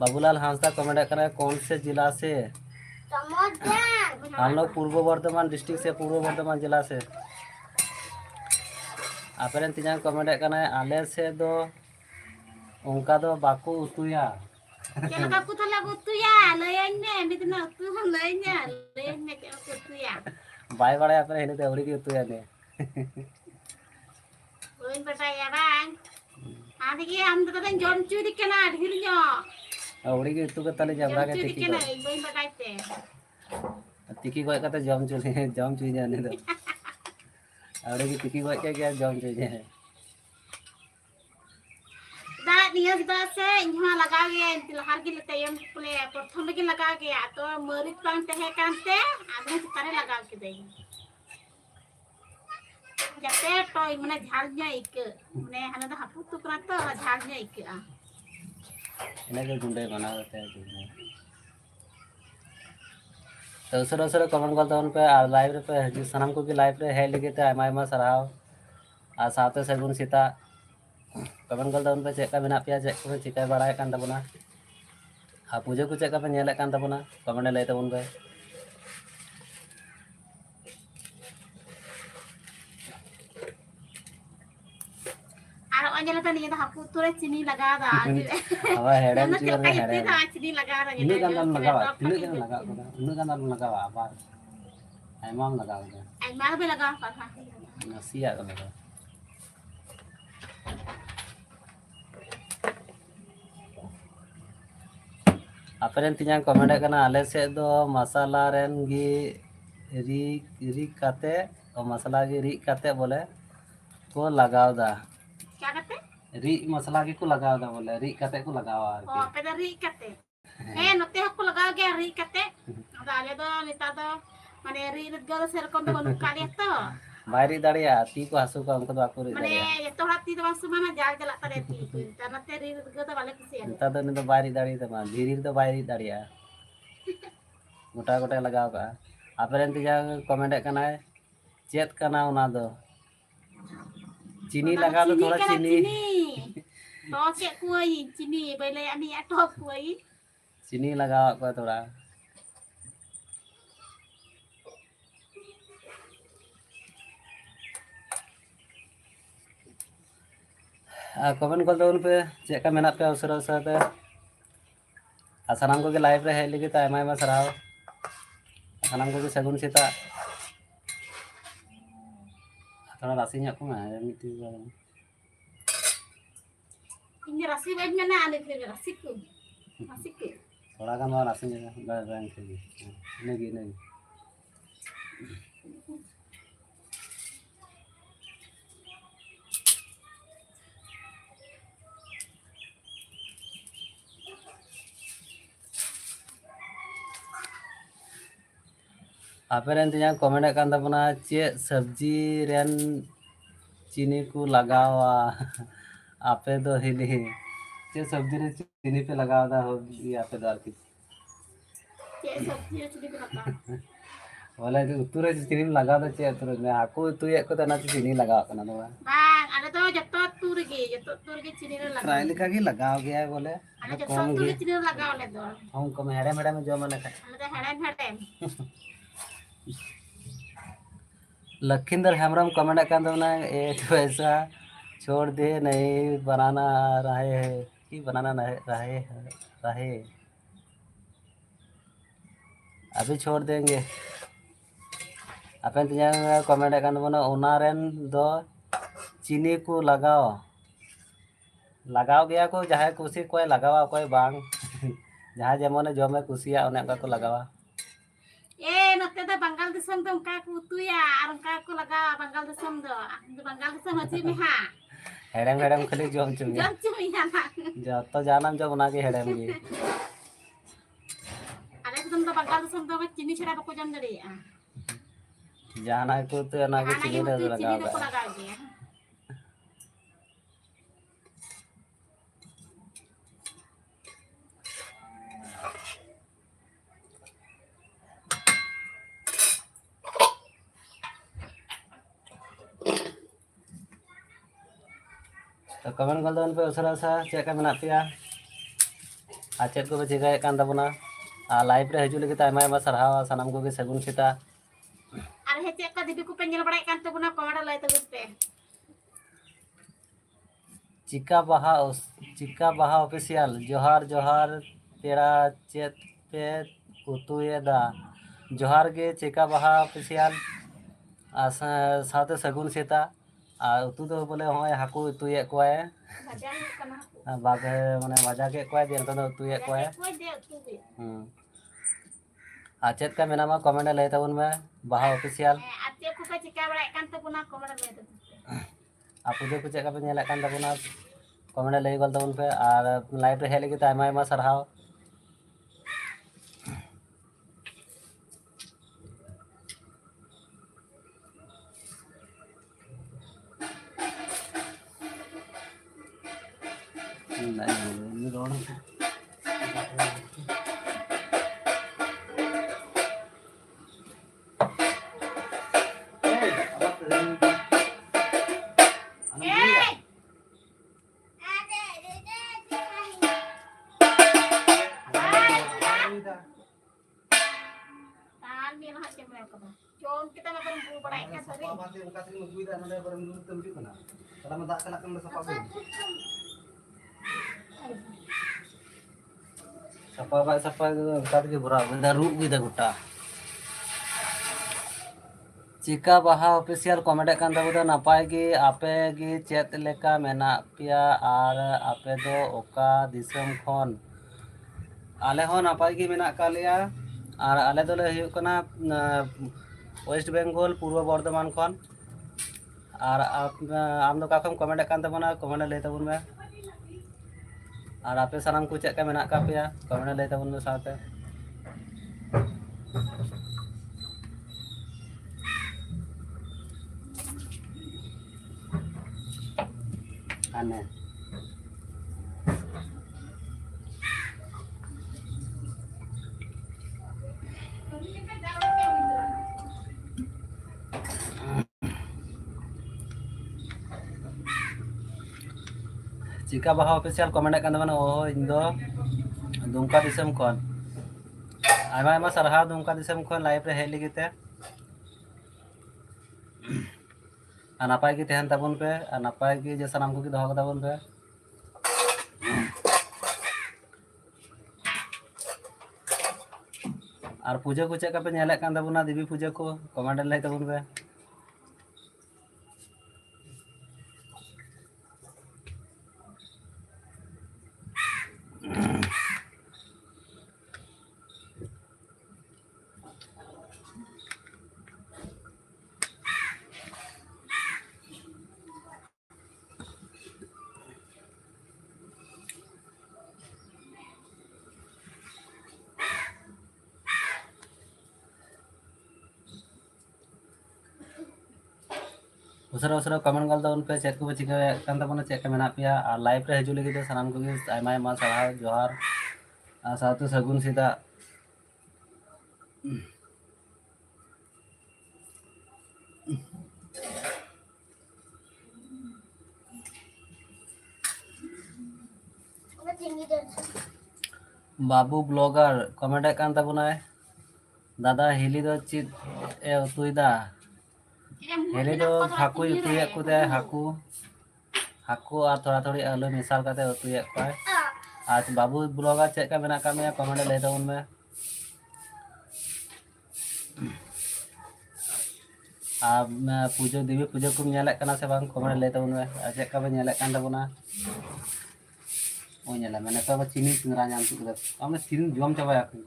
Speaker 1: बाबूलाल हांसदा कमेंट करना कौन से जिला से हम लोग पूर्व बर्धमान डिस्ट्रिक्ट से पूर्व बर्धमान जिला से आपन तीन कमेंट करना आले से दो उनका दो बाकू उतुया केलका को तला उतुया लयन ने बितना उतु हम लयन ने के उतुया बाय बड़े आपन हेले ते औरी की उतुया ने ओइन पटाया बांग आदि के हम तो कदन जम चुरी केना ढिरन्यो औड़ी के तू के तले जबरा के टिकी के नहीं बई बताइते टिकी गोय कते जम चुई जाने दो औड़ी की टिकी गोय के क्या जम चुई जाए दा निया दा से इहा लगा गया तिलहार के तयम प्ले प्रथम के लगा गया तो मरिच पान ते कांते आदमी तारे लगा के दे जते टोय माने झाल nya ik माने हने दा हपु तो करा तो झाल nya ik आ इन्हें के गुंडे बना देते हैं तो उसरो कमेंट करते उन पे लाइव रे पे सनम को भी लाइव रे है लगे ते आयमा सराव आ साथे सगुन सीता कमेंट करते उन पे चेक का बिना पिया चेक को चिकाय बड़ाय कान तबना आ पूजा को चेक का पे नेले कान तबना कमेंट लय तबन पे अंजल तो नहीं था हापू थोड़े चीनी लगा दा हवा हेडन चियर रे हेडन चीनी लगा रा इने गंदम लगावा इने गंदम लगावा इने गंदम लगावा बार आइमाम लगावा आइमाम भी लगा पापा नसिया का लगा आपरेन तियां कमेंट करना आले से दो मसाला रेन गी रिक काते और मसाला गी रिक काते बोले को लगाव दा
Speaker 2: क्या कहते
Speaker 1: रिक मसाला गी को लगाव दा बोले रिक काते को लगावा
Speaker 2: ओ पे दा री कहते ए नते हको लगाव गया री कहते अदा आले दो नेता दो माने री गल सेरकम दो बनु काले तो
Speaker 1: बायरी दाड़िया ती को हसु का उनको बाको री
Speaker 2: माने
Speaker 1: दाड़िया
Speaker 2: ये तो हाथी तो वासु मामा जाल जला तरे ती नते री गल तो वाले कुसी
Speaker 1: नेता दो ने तो बायरी दाड़ी तो मा धीरी तो बायरी दाड़िया गोटा गोटा लगाव का आपरेन तियां कमेंट करना चेत करना उना दो चीनी लगा दो थोड़ा चीनी
Speaker 2: तो के कोई चीनी बेले अनि अटो कोई
Speaker 1: चीनी लगाव को थोड़ा कमेंट कर दो पे चेक का मेना पे उसरा उसरा सानाम को लाइव रे हेज लगी आयमा आयमा सराव सानाम को सगुन सेता थोड़ा राशि को
Speaker 2: इन राशि बाज में ना आने फिर राशि को
Speaker 1: थोड़ा गान राशि नगी नगी आपरेन तियां कमेंट कान तबना चे सब्जी रेन चीनी को लगावा आपे दो हिली चे सब्जी रे चीनी पे लगावा दा हो आपे दार की
Speaker 2: ये सब्जी चीनी पे लगा
Speaker 1: बोले उतु रे चीनी लगा दा चे उतु में आको उतु ये को तना चीनी लगाव कना दो
Speaker 2: बांग आले तो जतो तुर गे चीनी रे लगा
Speaker 1: ट्राई लिखा की लगाव गया बोले
Speaker 2: आले जतो तुर गे चीनी रे लगाव ले दो
Speaker 1: हम को हेड़े मेडा में जो माने
Speaker 2: आले तो हेड़े हेड़े
Speaker 1: लखिंदर हेमरम कमेंट कर दो ना एक पैसा छोड़ दे नहीं बनाना रहे है कि बनाना रहे अभी छोड़ देंगे अपन तिया कमेंट कर दो ना ओनारेन दो चीनी को लगाओ गया को जहाँ खुशी कोई लगावा कोई बांग जहाँ जेमने जो में खुशिया उन्हें को लगावा
Speaker 2: ए नते दा बंगाल दिसम तो उनका को तुया और उनका को लगा बंगाल दिसम दो बंगाल दिसम हजी में हां
Speaker 1: हेडम हेडम खाली जोम चुमी
Speaker 2: या ना
Speaker 1: जतो जानम जो बना के हेडम गे
Speaker 2: अरे तुम तो बंगाल दिसम तो चीनी छड़ा बको जम दड़िया
Speaker 1: जाना को तो ना के चीनी रे लगा
Speaker 2: गया
Speaker 1: तो कमेंट कर दो पे उसरा सा चेक का मेना पिया आ चेक को चिकाय कान तबना आ लाइव रे हजू लगे आयमा आयमा सरहाव सानाम को सगुन सीता
Speaker 2: अरे हे चेक का दीदी को पेंजल बड़ाई कान तबना कमेंट लाई तबुत पे
Speaker 1: चिका बहा ऑफिशियल जोहार जोहार तेरा चेत पे उतुए दा जोहार के चिका बहा ऑफिशियल साथे सगुन सीता और उतु तो बोले हय हाकू उतुए कोय
Speaker 2: भजा कना
Speaker 1: बाग माने मजा के कोय दे तो उतुए कोय आ चेत का मेना मा कमेंट लय तबन में बहा ऑफिशियल
Speaker 2: आते को पे चिका बड़ाई कान तबना कमेंट लय तबुत
Speaker 1: आपू दे कुछ का पे नेला कान तबना कमेंट लय गल तबन पे और लाइव रे हे लगे आयमा आयमा सरहाव नहीं रोड चिका बहा ऑफिशियल कमेंट कान तबो नपाय गे आपे गे चेत लेका मेना पिया और आपे दो ओका दिसम खन आले हो नापाय गे मेना का लिया और आले दोले हुयुग कना वेस्ट बेंगल पूर्व बर्धमान खन और आम दो काखम कमेंट कान तबना कमेंट लay तबन में और आपे सानाम को चेक का मेना का पेया कमेंट लay तबन में साथे आने चिका बाहा ऑफिशियल कमेंट कान तबना ओ इन दो दुमका दिसम खन आयमा आयमा सरहा दुमका दिसम खन लाइव रे हेज लगिते नापाय गे तहन तबन पे नापाय गे जे सानाम को दोहो तबन पे और पूजा को चेक पे नेले कान तबना देवी पूजा को कमेंट लay तबन पे उसरा उसरा कमेंट गल तबन पे चेक को चिका कान तबना चेक का मेना पिया और लाइव रे हजू लगी सानाम को आयमा आयमा सारा जोहार साथु सगुन सीता बाबू ब्लॉगर कमेंट कान तबना दादा हिली दो चित ए उतुईदा हिली दो हाकू उतुये कुदे हाकू हाकू और थोड़ा थोड़ी आलू मिसाल करते उतुये पाए आज बाबू ब्लॉगर चेक का मेना का में कमेंट लay तबन में आप पूजा देवी पूजा को नेले कना से बांग कमेंट लay तबन में चेक का में नेले कान तबना ओ नेले मैंने तो चीनी सिंगरा नाम तु दे हमने तीन जम चाबाया को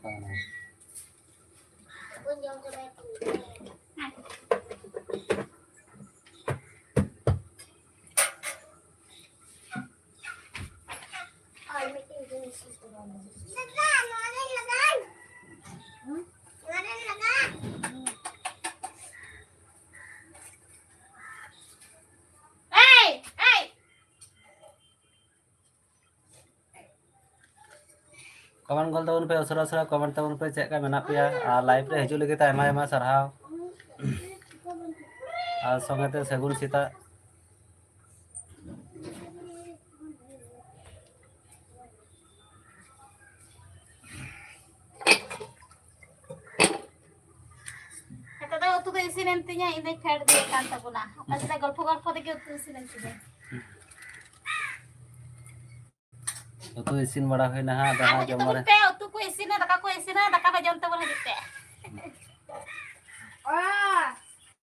Speaker 1: कमेंट गल तबन पे उसरा उसरा कमेंट तबन पे चेक का मेना पिया और लाइव रे हजू लगी आयमा आयमा सरहाव और संगते सगुन सीता
Speaker 2: उतु तो इसिन तिया इन फेड दे कान तबना अपना गल्प गल्प दे उतु इसिन तिया
Speaker 1: उतु इसिन बड़ा हुई ना दहा जम रे
Speaker 2: पे उतु को इसिन दाका को इसिन दाका पे जम तबन हजते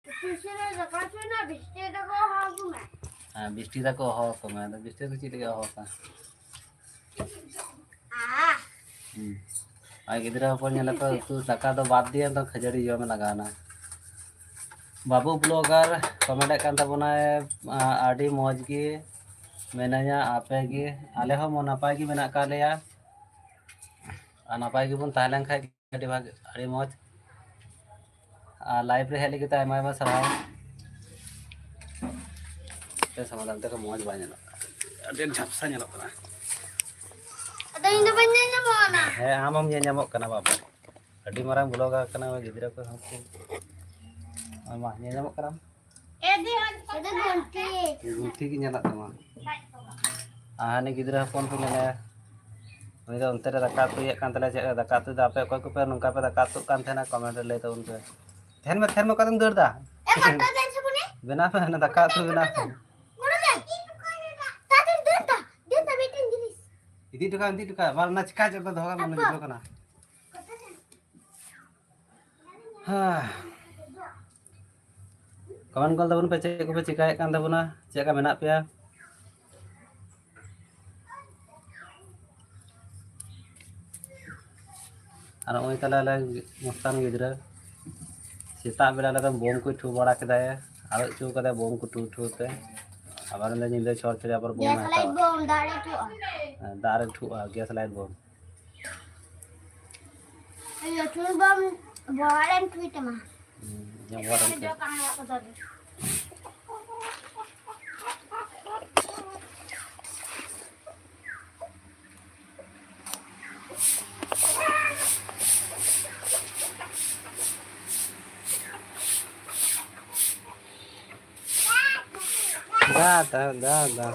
Speaker 2: उतु इसिन दाका छुना बिस्ते दाको हागु में
Speaker 1: हां बिस्टी दा को हो को मैं बिस्टी को चित के हो का आई गिदरा पर नेला तो उतु दाका दो बाद दिया तो खजड़ी जो में लगाना बाबू ब्लॉगर कमेंट कान तबना आडी मौज की मेनाया आपे की आले हो मो नापाय की मेना का लेया आ नापाय की बन ताहलें खाय अडी भाग अडी मौज आ लाइव रे हेली की आयमा आयमा सराव ते समाधान तक मौज बाय नेला अडी झपसा नेला कना अदा इन बन नेला हे आमम ये ᱧᱟᱢᱚᱜ कना बाबा अडी मारांग ब्लॉगर कना गिदरा को हमको आमा ये ᱧᱟᱢᱚᱜ कना
Speaker 2: एदी घंटी
Speaker 1: घंटी की नेला तमा आने गिदरा फोन पे नेला उनी दो अंतर दाका तुये कान तले चे दाका तु दापे कोय को पे नुका पे दाका तु कान थेना कमेंट लay तबन पे थेन में कदम दर दा ए कट्टा देन से बुने बेना पे ना दाका तु बेना मोड़ दे तातिर देता बेटिन जिनिस इदी टुका मार ना चिका जब धोगा मन जो कना हां कमेंट कल तबन पे चे को पे चिकाय कान तबना चे का मेना पे और नई तले मस्तान गिद्रा सेता बेला बोम को ठू बड़ा के आड़ चू का बोम को ठू ठूते आबार नींद छड़ छड़े आबार बोम दारे ठूआ गैस लाइट बोम दा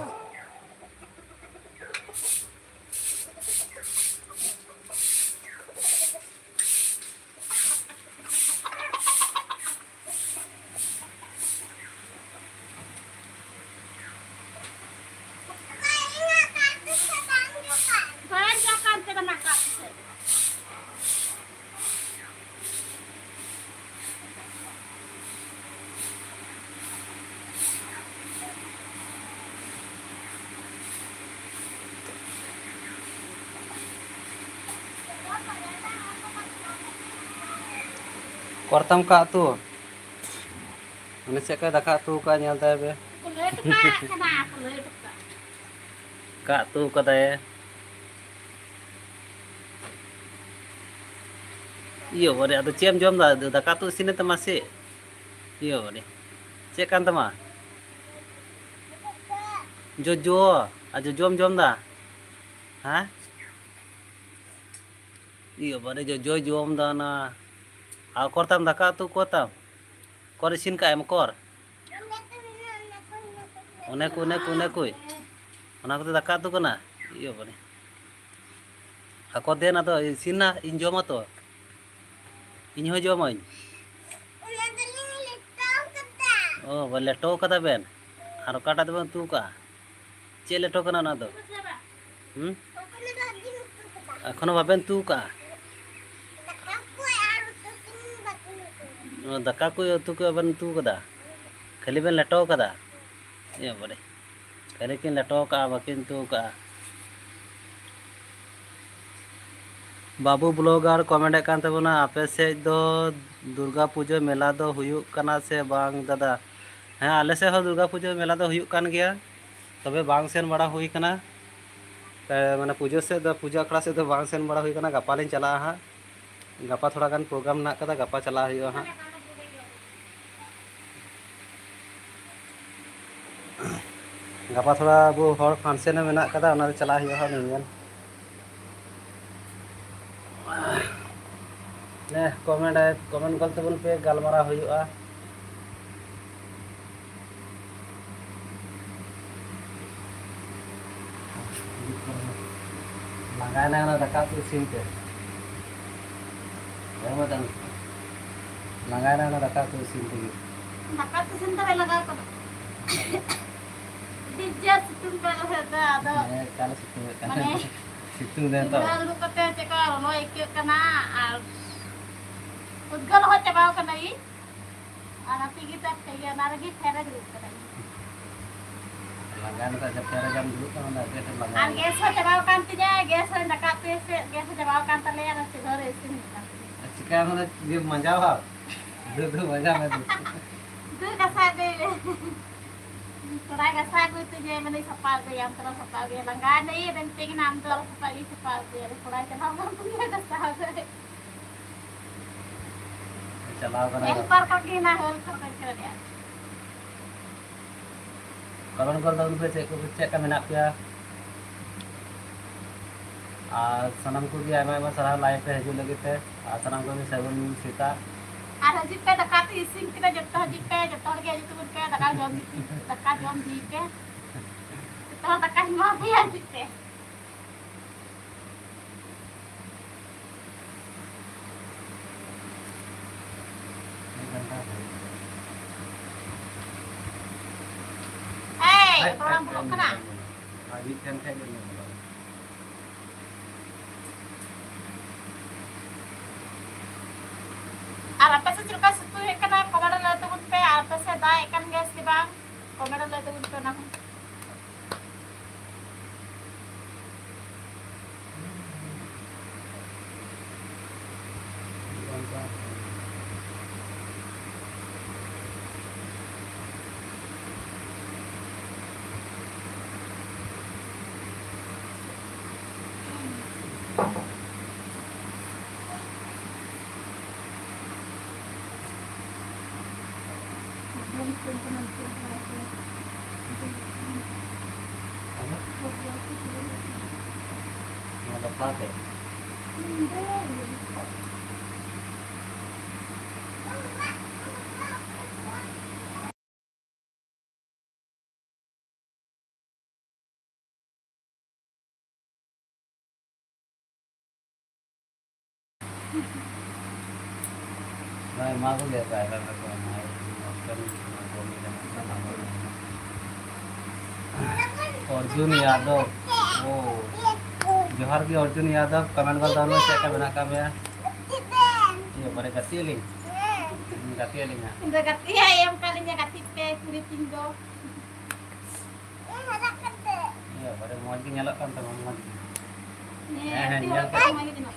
Speaker 1: करतम का तू से दाका तू का नेलता बे का तू कदाए यो बरे अद चेम जम दा दाका तू सिने तमा से यो बरे चे कान तमा जो जो आज जम जम दा हां यो बरे जो जो जम दा ना आ करतम दाका तू करतम कर इसिन का एम कर उने को ओना को दाका तू कना यो बरे आको दे ना तो इसिन ना इन जमा तो इन हो जमाइन ओ बोले टो कदा बेन और काटा दबन तू का चे लेटो कना ना दो एखनो बाबेन तू का दाका को तू को बन तू कदा खाली बेन लेटो कदा ये बड़े खाली किन लेटो का बाकिन तू का बाबू ब्लॉगर कमेंट कान तबना आपे से दो दुर्गा पूजा मेला दो हुयुक कना से बांग दादा हाँ आले से हो दुर्गा पूजा मेला दो हुयुक कान गया तबे बांग सेन बड़ा हुई कना माने पूजा से दो पूजा अखड़ा से दो बांग सेन बड़ा हुई कना गपा लिन चला हाँ गपा थोड़ा गान प्रोग्राम ना कदा गपा चला हुआ हाँ गपा थोड़ा वो हर फंक्शन में मेना कदा ओना चला हुआ हाँ नियन ने कमेंट गल तबन पे गलमारा हुआ लगाना ना दाका तू इसिन पे लगाना ना दाका तू इसिन पे
Speaker 2: दाका तू इसिन तो लगा को डीजे सितुं पे रहता आदा
Speaker 1: काल सितुं दे तो
Speaker 2: lu kate ceka lo ikut kena udgal ho coba kena i nanti kita kayak lagi fere dulu kena
Speaker 1: langgan ka jab fere jam dulu kan ada ke langgan
Speaker 2: an gas ho coba kan tinya gas ho dekat pc gas ho coba kan tele yang sidor isin
Speaker 1: cika mana dia manja ha du manja me
Speaker 2: du kasa de Turai kasa ko itu je meni sapal ko yang terus sapal dia langgan ni dan ting nam terus sapal dia turai chana mam punya kasa hai
Speaker 1: चलाओ कना
Speaker 2: एक बार का की ना whole कर दिया
Speaker 1: करण कल दउन पे चेक का मेना पिया आ सनम को भी आमा सारा लाइव पे हजू लगे थे आ सनम को भी सेवन सीता
Speaker 2: आ हजी पे दका ती सिंग के जब हजी पे जब तोड़ के तुम पे दका जम दी के तो दका हिमा भी हजी पे orang belum kena.
Speaker 1: Lagi kan
Speaker 2: Apa sih cerita situ kena komaran lah tuh pe apa sih dah ikan gas di bang komaran lah tuh pe nak.
Speaker 1: Ada plate. Nah, emang aku lihat kayak apa tuh main Arjun Yadav. Oh, जोहार की Arjun Yadav comment कर दो check का बना का मैं ये बड़े गति ली ना
Speaker 2: Udah ganti ayam kalinya ganti pe kulit tindo.
Speaker 1: ये बड़े मौज की nyalak kan teman मौज
Speaker 2: Nih,
Speaker 1: nyal
Speaker 2: tiwak
Speaker 1: ke
Speaker 2: lagi tinok.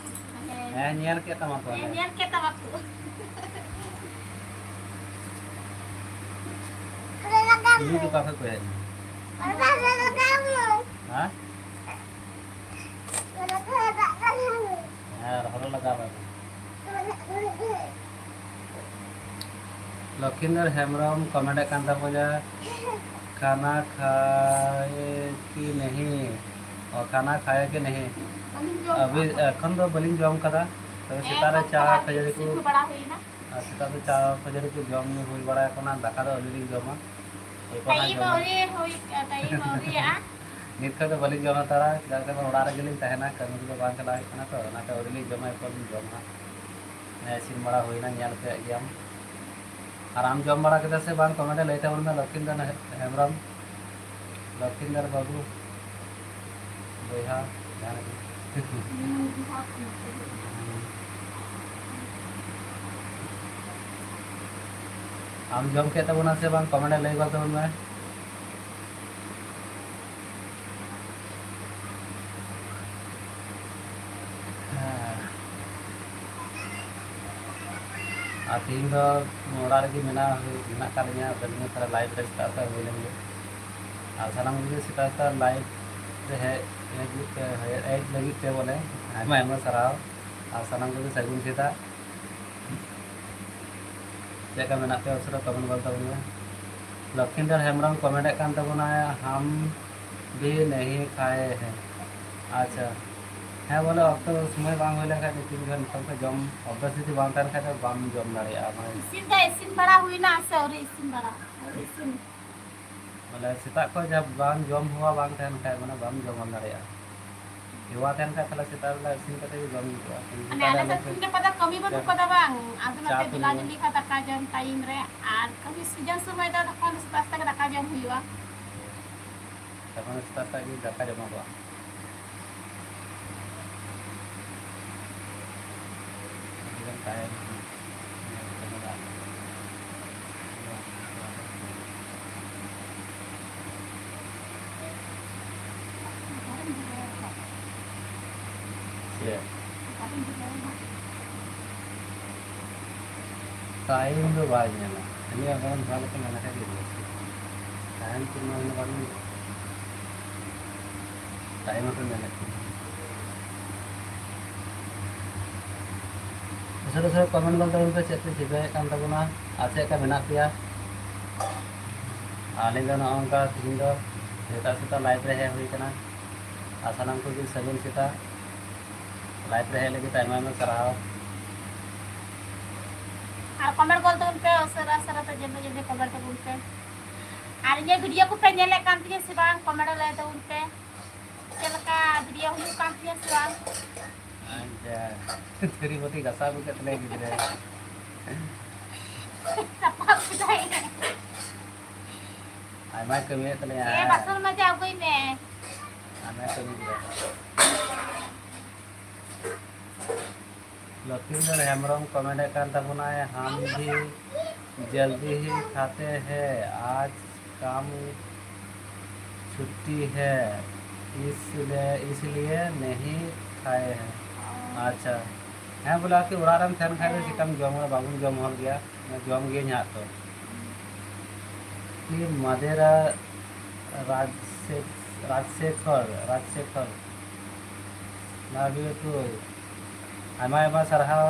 Speaker 1: nyal ke teman tuan
Speaker 2: Yan kita waktu.
Speaker 1: ini juga ke kue hah ya rohlo लगा बा Lakhinder Hembram comment कांदा बोला खाना खाए कि नहीं और खाना खाया कि नहीं अभी एखन तो बलिंग जम कदा तो सितारे चा खजरी को
Speaker 2: बड़ा हुई ना
Speaker 1: सितारे चा खजरी को जम में हुई बड़ा कोना दाका दो अली जमा ए कोना
Speaker 2: Tayo
Speaker 1: जमा
Speaker 2: mauri huई tayo mauri ya.
Speaker 1: नित खद बलिंग जमा तारा जाके मैं उड़ा रगलिंग तहना कमी को बांध चला है तो ना तो अली जमा को जमा ने सिन बड़ा हुई ना ᱧᱮᱞ पे यम आराम जम बड़ा के से बांग कमेंट लेते उन में लखिंदर हेमरम लखिंदर बाबू बोया ध्यान आम जम के तब से बांग कमेंट ले गल तब में तीन ओड़ा रही मेना का लाइव रे स्टार्ट हुई लेंगे और सामान मुझे स्टार्ट लाइव एज लगे पे बोले आयमा सराव और सामान मुझे सगुन सीता चेका मेना पे उसरा कमेंट बोलता हूँ लखिंदर हेमरम कमेंट कान तबना हम भी नहीं खाए हैं अच्छा हाँ बोले अब तो समय बांग हो लेखा 3 घंटा का जम अभ्यास यदि बांग तन खाए बाम जम दाड़िया
Speaker 2: Isin dah isin bड़ा हुई ना सौरी इसिन बड़ा इसिन
Speaker 1: बोले सेता को जब बांग जम हुआ बांग तन खाए माने बाम जम दाड़िया युवा तन खाए तला सेता वाला इसिन कते जम हुआ
Speaker 2: ane ada satu pada kami baru pada bang ada nanti bila jadi kata kajam time re ar kami sejam semua dah kan pasti kata kajam huiwa
Speaker 1: तब सेता तक दाका जम हुआ काहे टाइम तो बाज ना ini akan salah kan anak gitu time cuma ini baru time akan banyak sir comment बोलते उनका चेक चिपे कान तबना आसे का मेना पिया आले गना उनका तीन दो सेता लाइव रहे हुई कना आसानम को भी सगुन सेता लाइव रहे लगे टाइम में सराव
Speaker 2: और कमेंट बोल तो उनपे सरा सरा तो जल्दी कमेंट तो उनपे और ये वीडियो को पे नेले कान तिया से बांग कमेंट ले तो उनपे चलका वीडियो हुई कान तिया से बांग
Speaker 1: अच्छा तेरी मोटी गसा भी कितने गिरे
Speaker 2: apa sudah ini
Speaker 1: I my कमी तले
Speaker 2: ये basal macam aku ini
Speaker 1: आना कमी गिरे लखिंदर हेमरम कमेंट कर तबना हम भी जल्दी ही खाते हैं आज काम छुट्टी है इसलिए नहीं खाए हैं अच्छा हाँ बोला कि उड़ा रम थान खाए चिकम जम बाबुन जम हल गया जम गे हाँ तो कि मादेरा राजशेखर नाबियो तो आमा सारहाव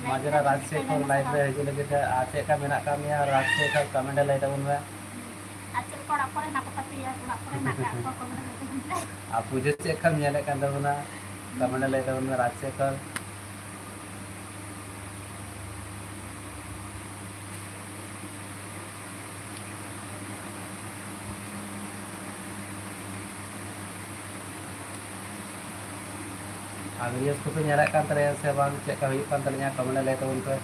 Speaker 1: मादेरा राजशेखर लाइव रे हिजु लगे आ चेका मेना का मिया राजशेखर कमेंट लाई तबन में
Speaker 2: Acil korak korak nak pati ya, korak korak nak apa komen.
Speaker 1: आप पूजे चेका मियाले kan तबना कमेंट लाई तबन में राजशेखर वीडियोस को nyalakan kan तरह से बांग चेक का हुई kan तरह कमेंट लाई तबन पे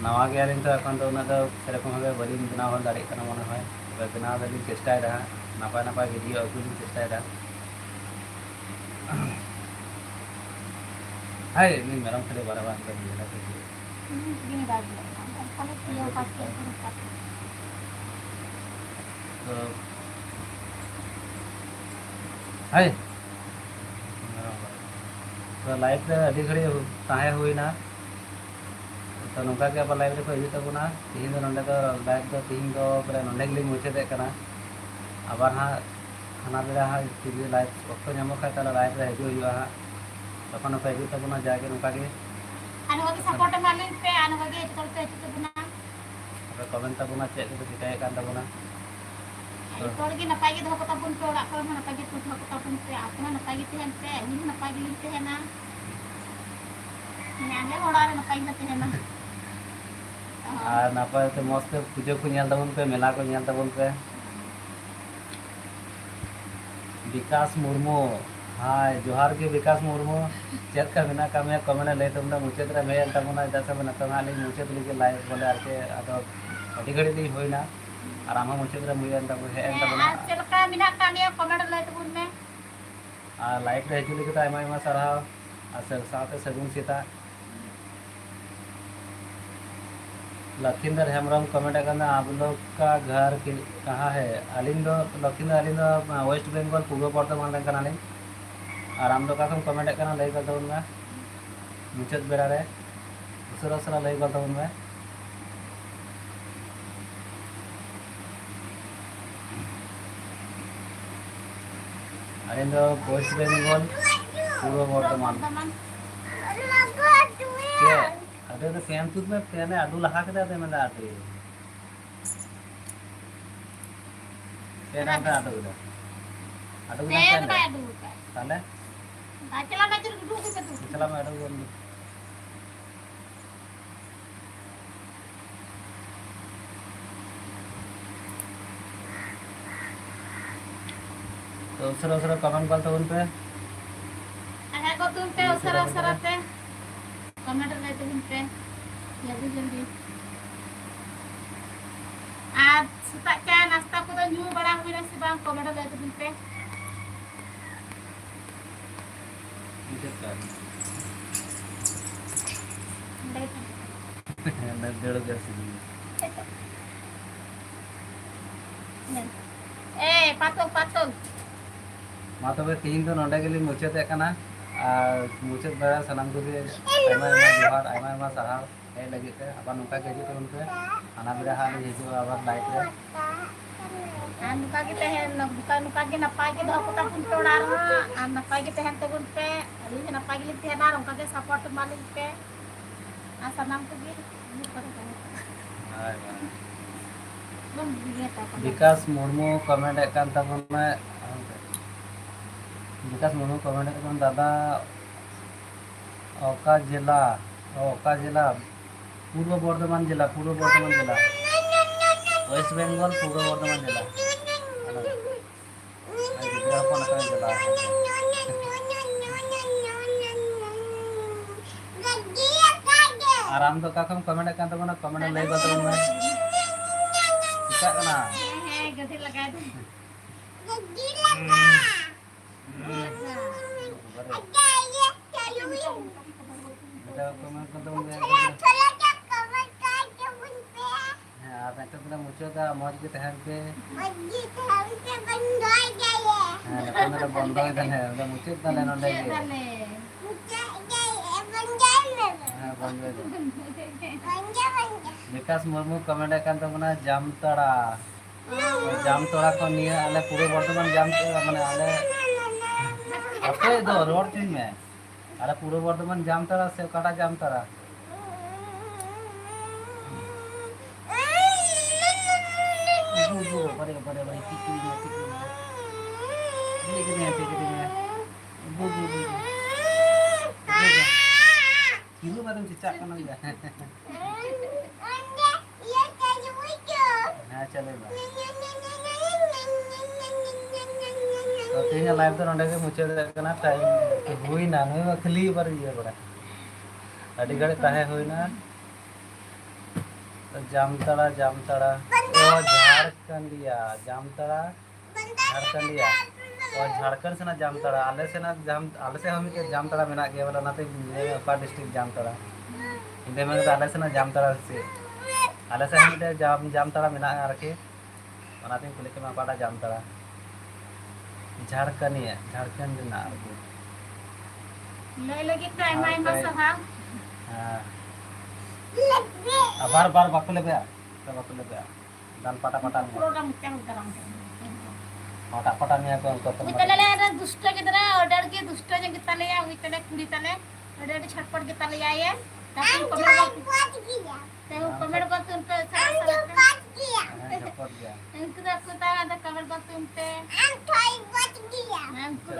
Speaker 1: नवा गया तो এখন তো ওনা তো সেরকম ভাবে বলিং বনা হল দাঁড়িয়ে কেন মনে হয় এবার বনা দাঁড়িয়ে চেষ্টায় রাখা নাপায় নাপায় ভিডিও আগুলিং চেষ্টায় রাখা হাই নি মেরম খেলে বারবার করে দিয়ে রাখি
Speaker 2: Gini baju. Kalau dia pakai
Speaker 1: তো হাই तो लाइव रे अभी घड़ी ताहे हुई ना तो नौका के अब लाइव रे को हिजुत तबना तीन दो नंडे तो लाइव तो तीन दो बोले नंडे गली मुचादे कना आबार हाँ खाना बेड़ा हाँ टीवी लाइव वक्त नामो खाय ताला लाइव रे हिजु हुआ हाँ तखन पे हिजुत तबना जाके नौका के
Speaker 2: anu bagi support malin pe anu bagi itu kalau itu benar.
Speaker 1: अब कमेंट तबना चेक को चिकाय kan तबना
Speaker 2: Itu lagi napai gitu aku tabun pe orang kalau napai gitu aku tabun pe aku napai gitu hen pe ini napai gitu hen na. Ini ane orang napai gitu hen na.
Speaker 1: আর নাপায় তো মস্ত পুজো को nyal तबन पे मेला को nyal तबन पे विकास मुर्मू हाय जोहार के विकास Murmu check का बिना का मैं कमेंट ले तुमने मुचेत रे मेल तबना जैसे बना तो हाली मुचेत लिखे लाइव बोले आके अदो अडी घड़ी दी होइना और आमा मुचेत रे मुयन तब हे एन तबना
Speaker 2: Acil ka minat kami comment lah itu bun me.
Speaker 1: आ लाइक रे हिजु लिखे आयमा आयमा सारा आ साथे सगुन सीता लखींदर हेमरम कमेंट करना आप लोग का घर कहाँ है अलिंग दो लखींदर अलिंग दो वेस्ट बंगाल पूर्व बर्धमान रेन कनालिंग और आम लोग का कमेंट करना लई करता उनमें मुचत बेड़ा रे उसरा उसरा लई करता उनमें अलिंग दो वेस्ट बंगाल पूर्व बर्धमान के अरे तो फैन तुद में फैन है अडू लगा के देते मैं आते फैन आता अडू इधर ado
Speaker 2: Saya
Speaker 1: fan
Speaker 2: tu kayak dulu.
Speaker 1: ताले
Speaker 2: Acil lah acil duduk gitu.
Speaker 1: चला मैं अडू बोल तो उसरा उसरा कमेंट करता उन पे
Speaker 2: Agak kau tuh pe usara-usara pe. Comment lah itu bun pe. Jल्दी आज suka kan nasta ko to nyu barang mina si bang comment lah itu bun pe.
Speaker 1: मुझे कर
Speaker 2: Baik.
Speaker 1: मैं डेढ़ जैसे
Speaker 2: Patung patung.
Speaker 1: मा तो तीन तो नोडे के लिए मुचत है कना और मुचत बड़ा सलाम को भी आयमा आयमा जोहार आयमा आयमा साहाव हे लगे के अब नुका के जो उन पे खाना बेड़ा हाल हिजु अब लाइट रे
Speaker 2: Nuka kita hen nuka kita napai kita aku tapun pe orang ha napai kita hen tabun pe ali napai kita hen orang kage support malin pe asa nam ko gi
Speaker 1: हाय
Speaker 2: bun dia ta
Speaker 1: विकास Murmu comment kan तबन में विकास Murmu comment kan दादा ओका जिला पूर्व बर्धमान जिला waste Bengal पूर्व बर्धमान जिला गिद्रा को नका जिला आराम तो का कमेंट kan तबना कमेंट ले गतो में चिका ना
Speaker 2: gede laga tu
Speaker 1: बेटा कमेंट kan तबन में हां आप तो मुझे दा मौज के तहन पे हां नतन दा बंदो दने दा मुचित दले नंदे के हां बंदो विकास मुर्मू कमेंट kan तमना जामताड़ा जामताड़ा को निया आले पूरे बर्तमान जामताड़ा माने आले अपे दो रोड तीन में आले पूरे बर्तमान जामताड़ा से काटा जामताड़ा बड़े बड़े बड़े टिकरी Ibu baru cicak kan aja. Nah, चले बा. तो तीन लाइव तो नोंडे के मुचे करना टाइम तो हुई ना नहीं वो खली पर ये बड़ा. अड़ी घड़ी ताहे हुई ना. तो जामताड़ा ओ झारखंडिया जामताड़ा झारखंडिया और झारखंड से ना जामताड़ा आले से हम के जामताड़ा मेना गया वाला ना तो अपर डिस्ट्रिक्ट जामताड़ा इंदे में तो आले से ना जामताड़ा से आले से हम के जामताड़ा मेना रखे बनाते हैं कुले के में पाड़ा जामताड़ा झारखंड ना
Speaker 2: ले लगे टाइम आई मत हां
Speaker 1: बार बार बाकुले पे dan patah-patah
Speaker 2: program yang sekarang
Speaker 1: patah-patah nih aku
Speaker 2: kita lihat ada dusta kita na order ke dusta yang kita lihat kita lihat kuri tale order di chatbot kita lihat ya tapi komen box unte itu aku tahu ada comment box unte aku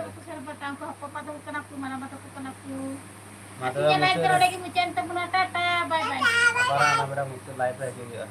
Speaker 2: aku share batang ko apa patah kan aku mana batang kan aku Ini live terus lagi muncul tempat tata bye bye.
Speaker 1: Para anak muda muncul live lagi ya.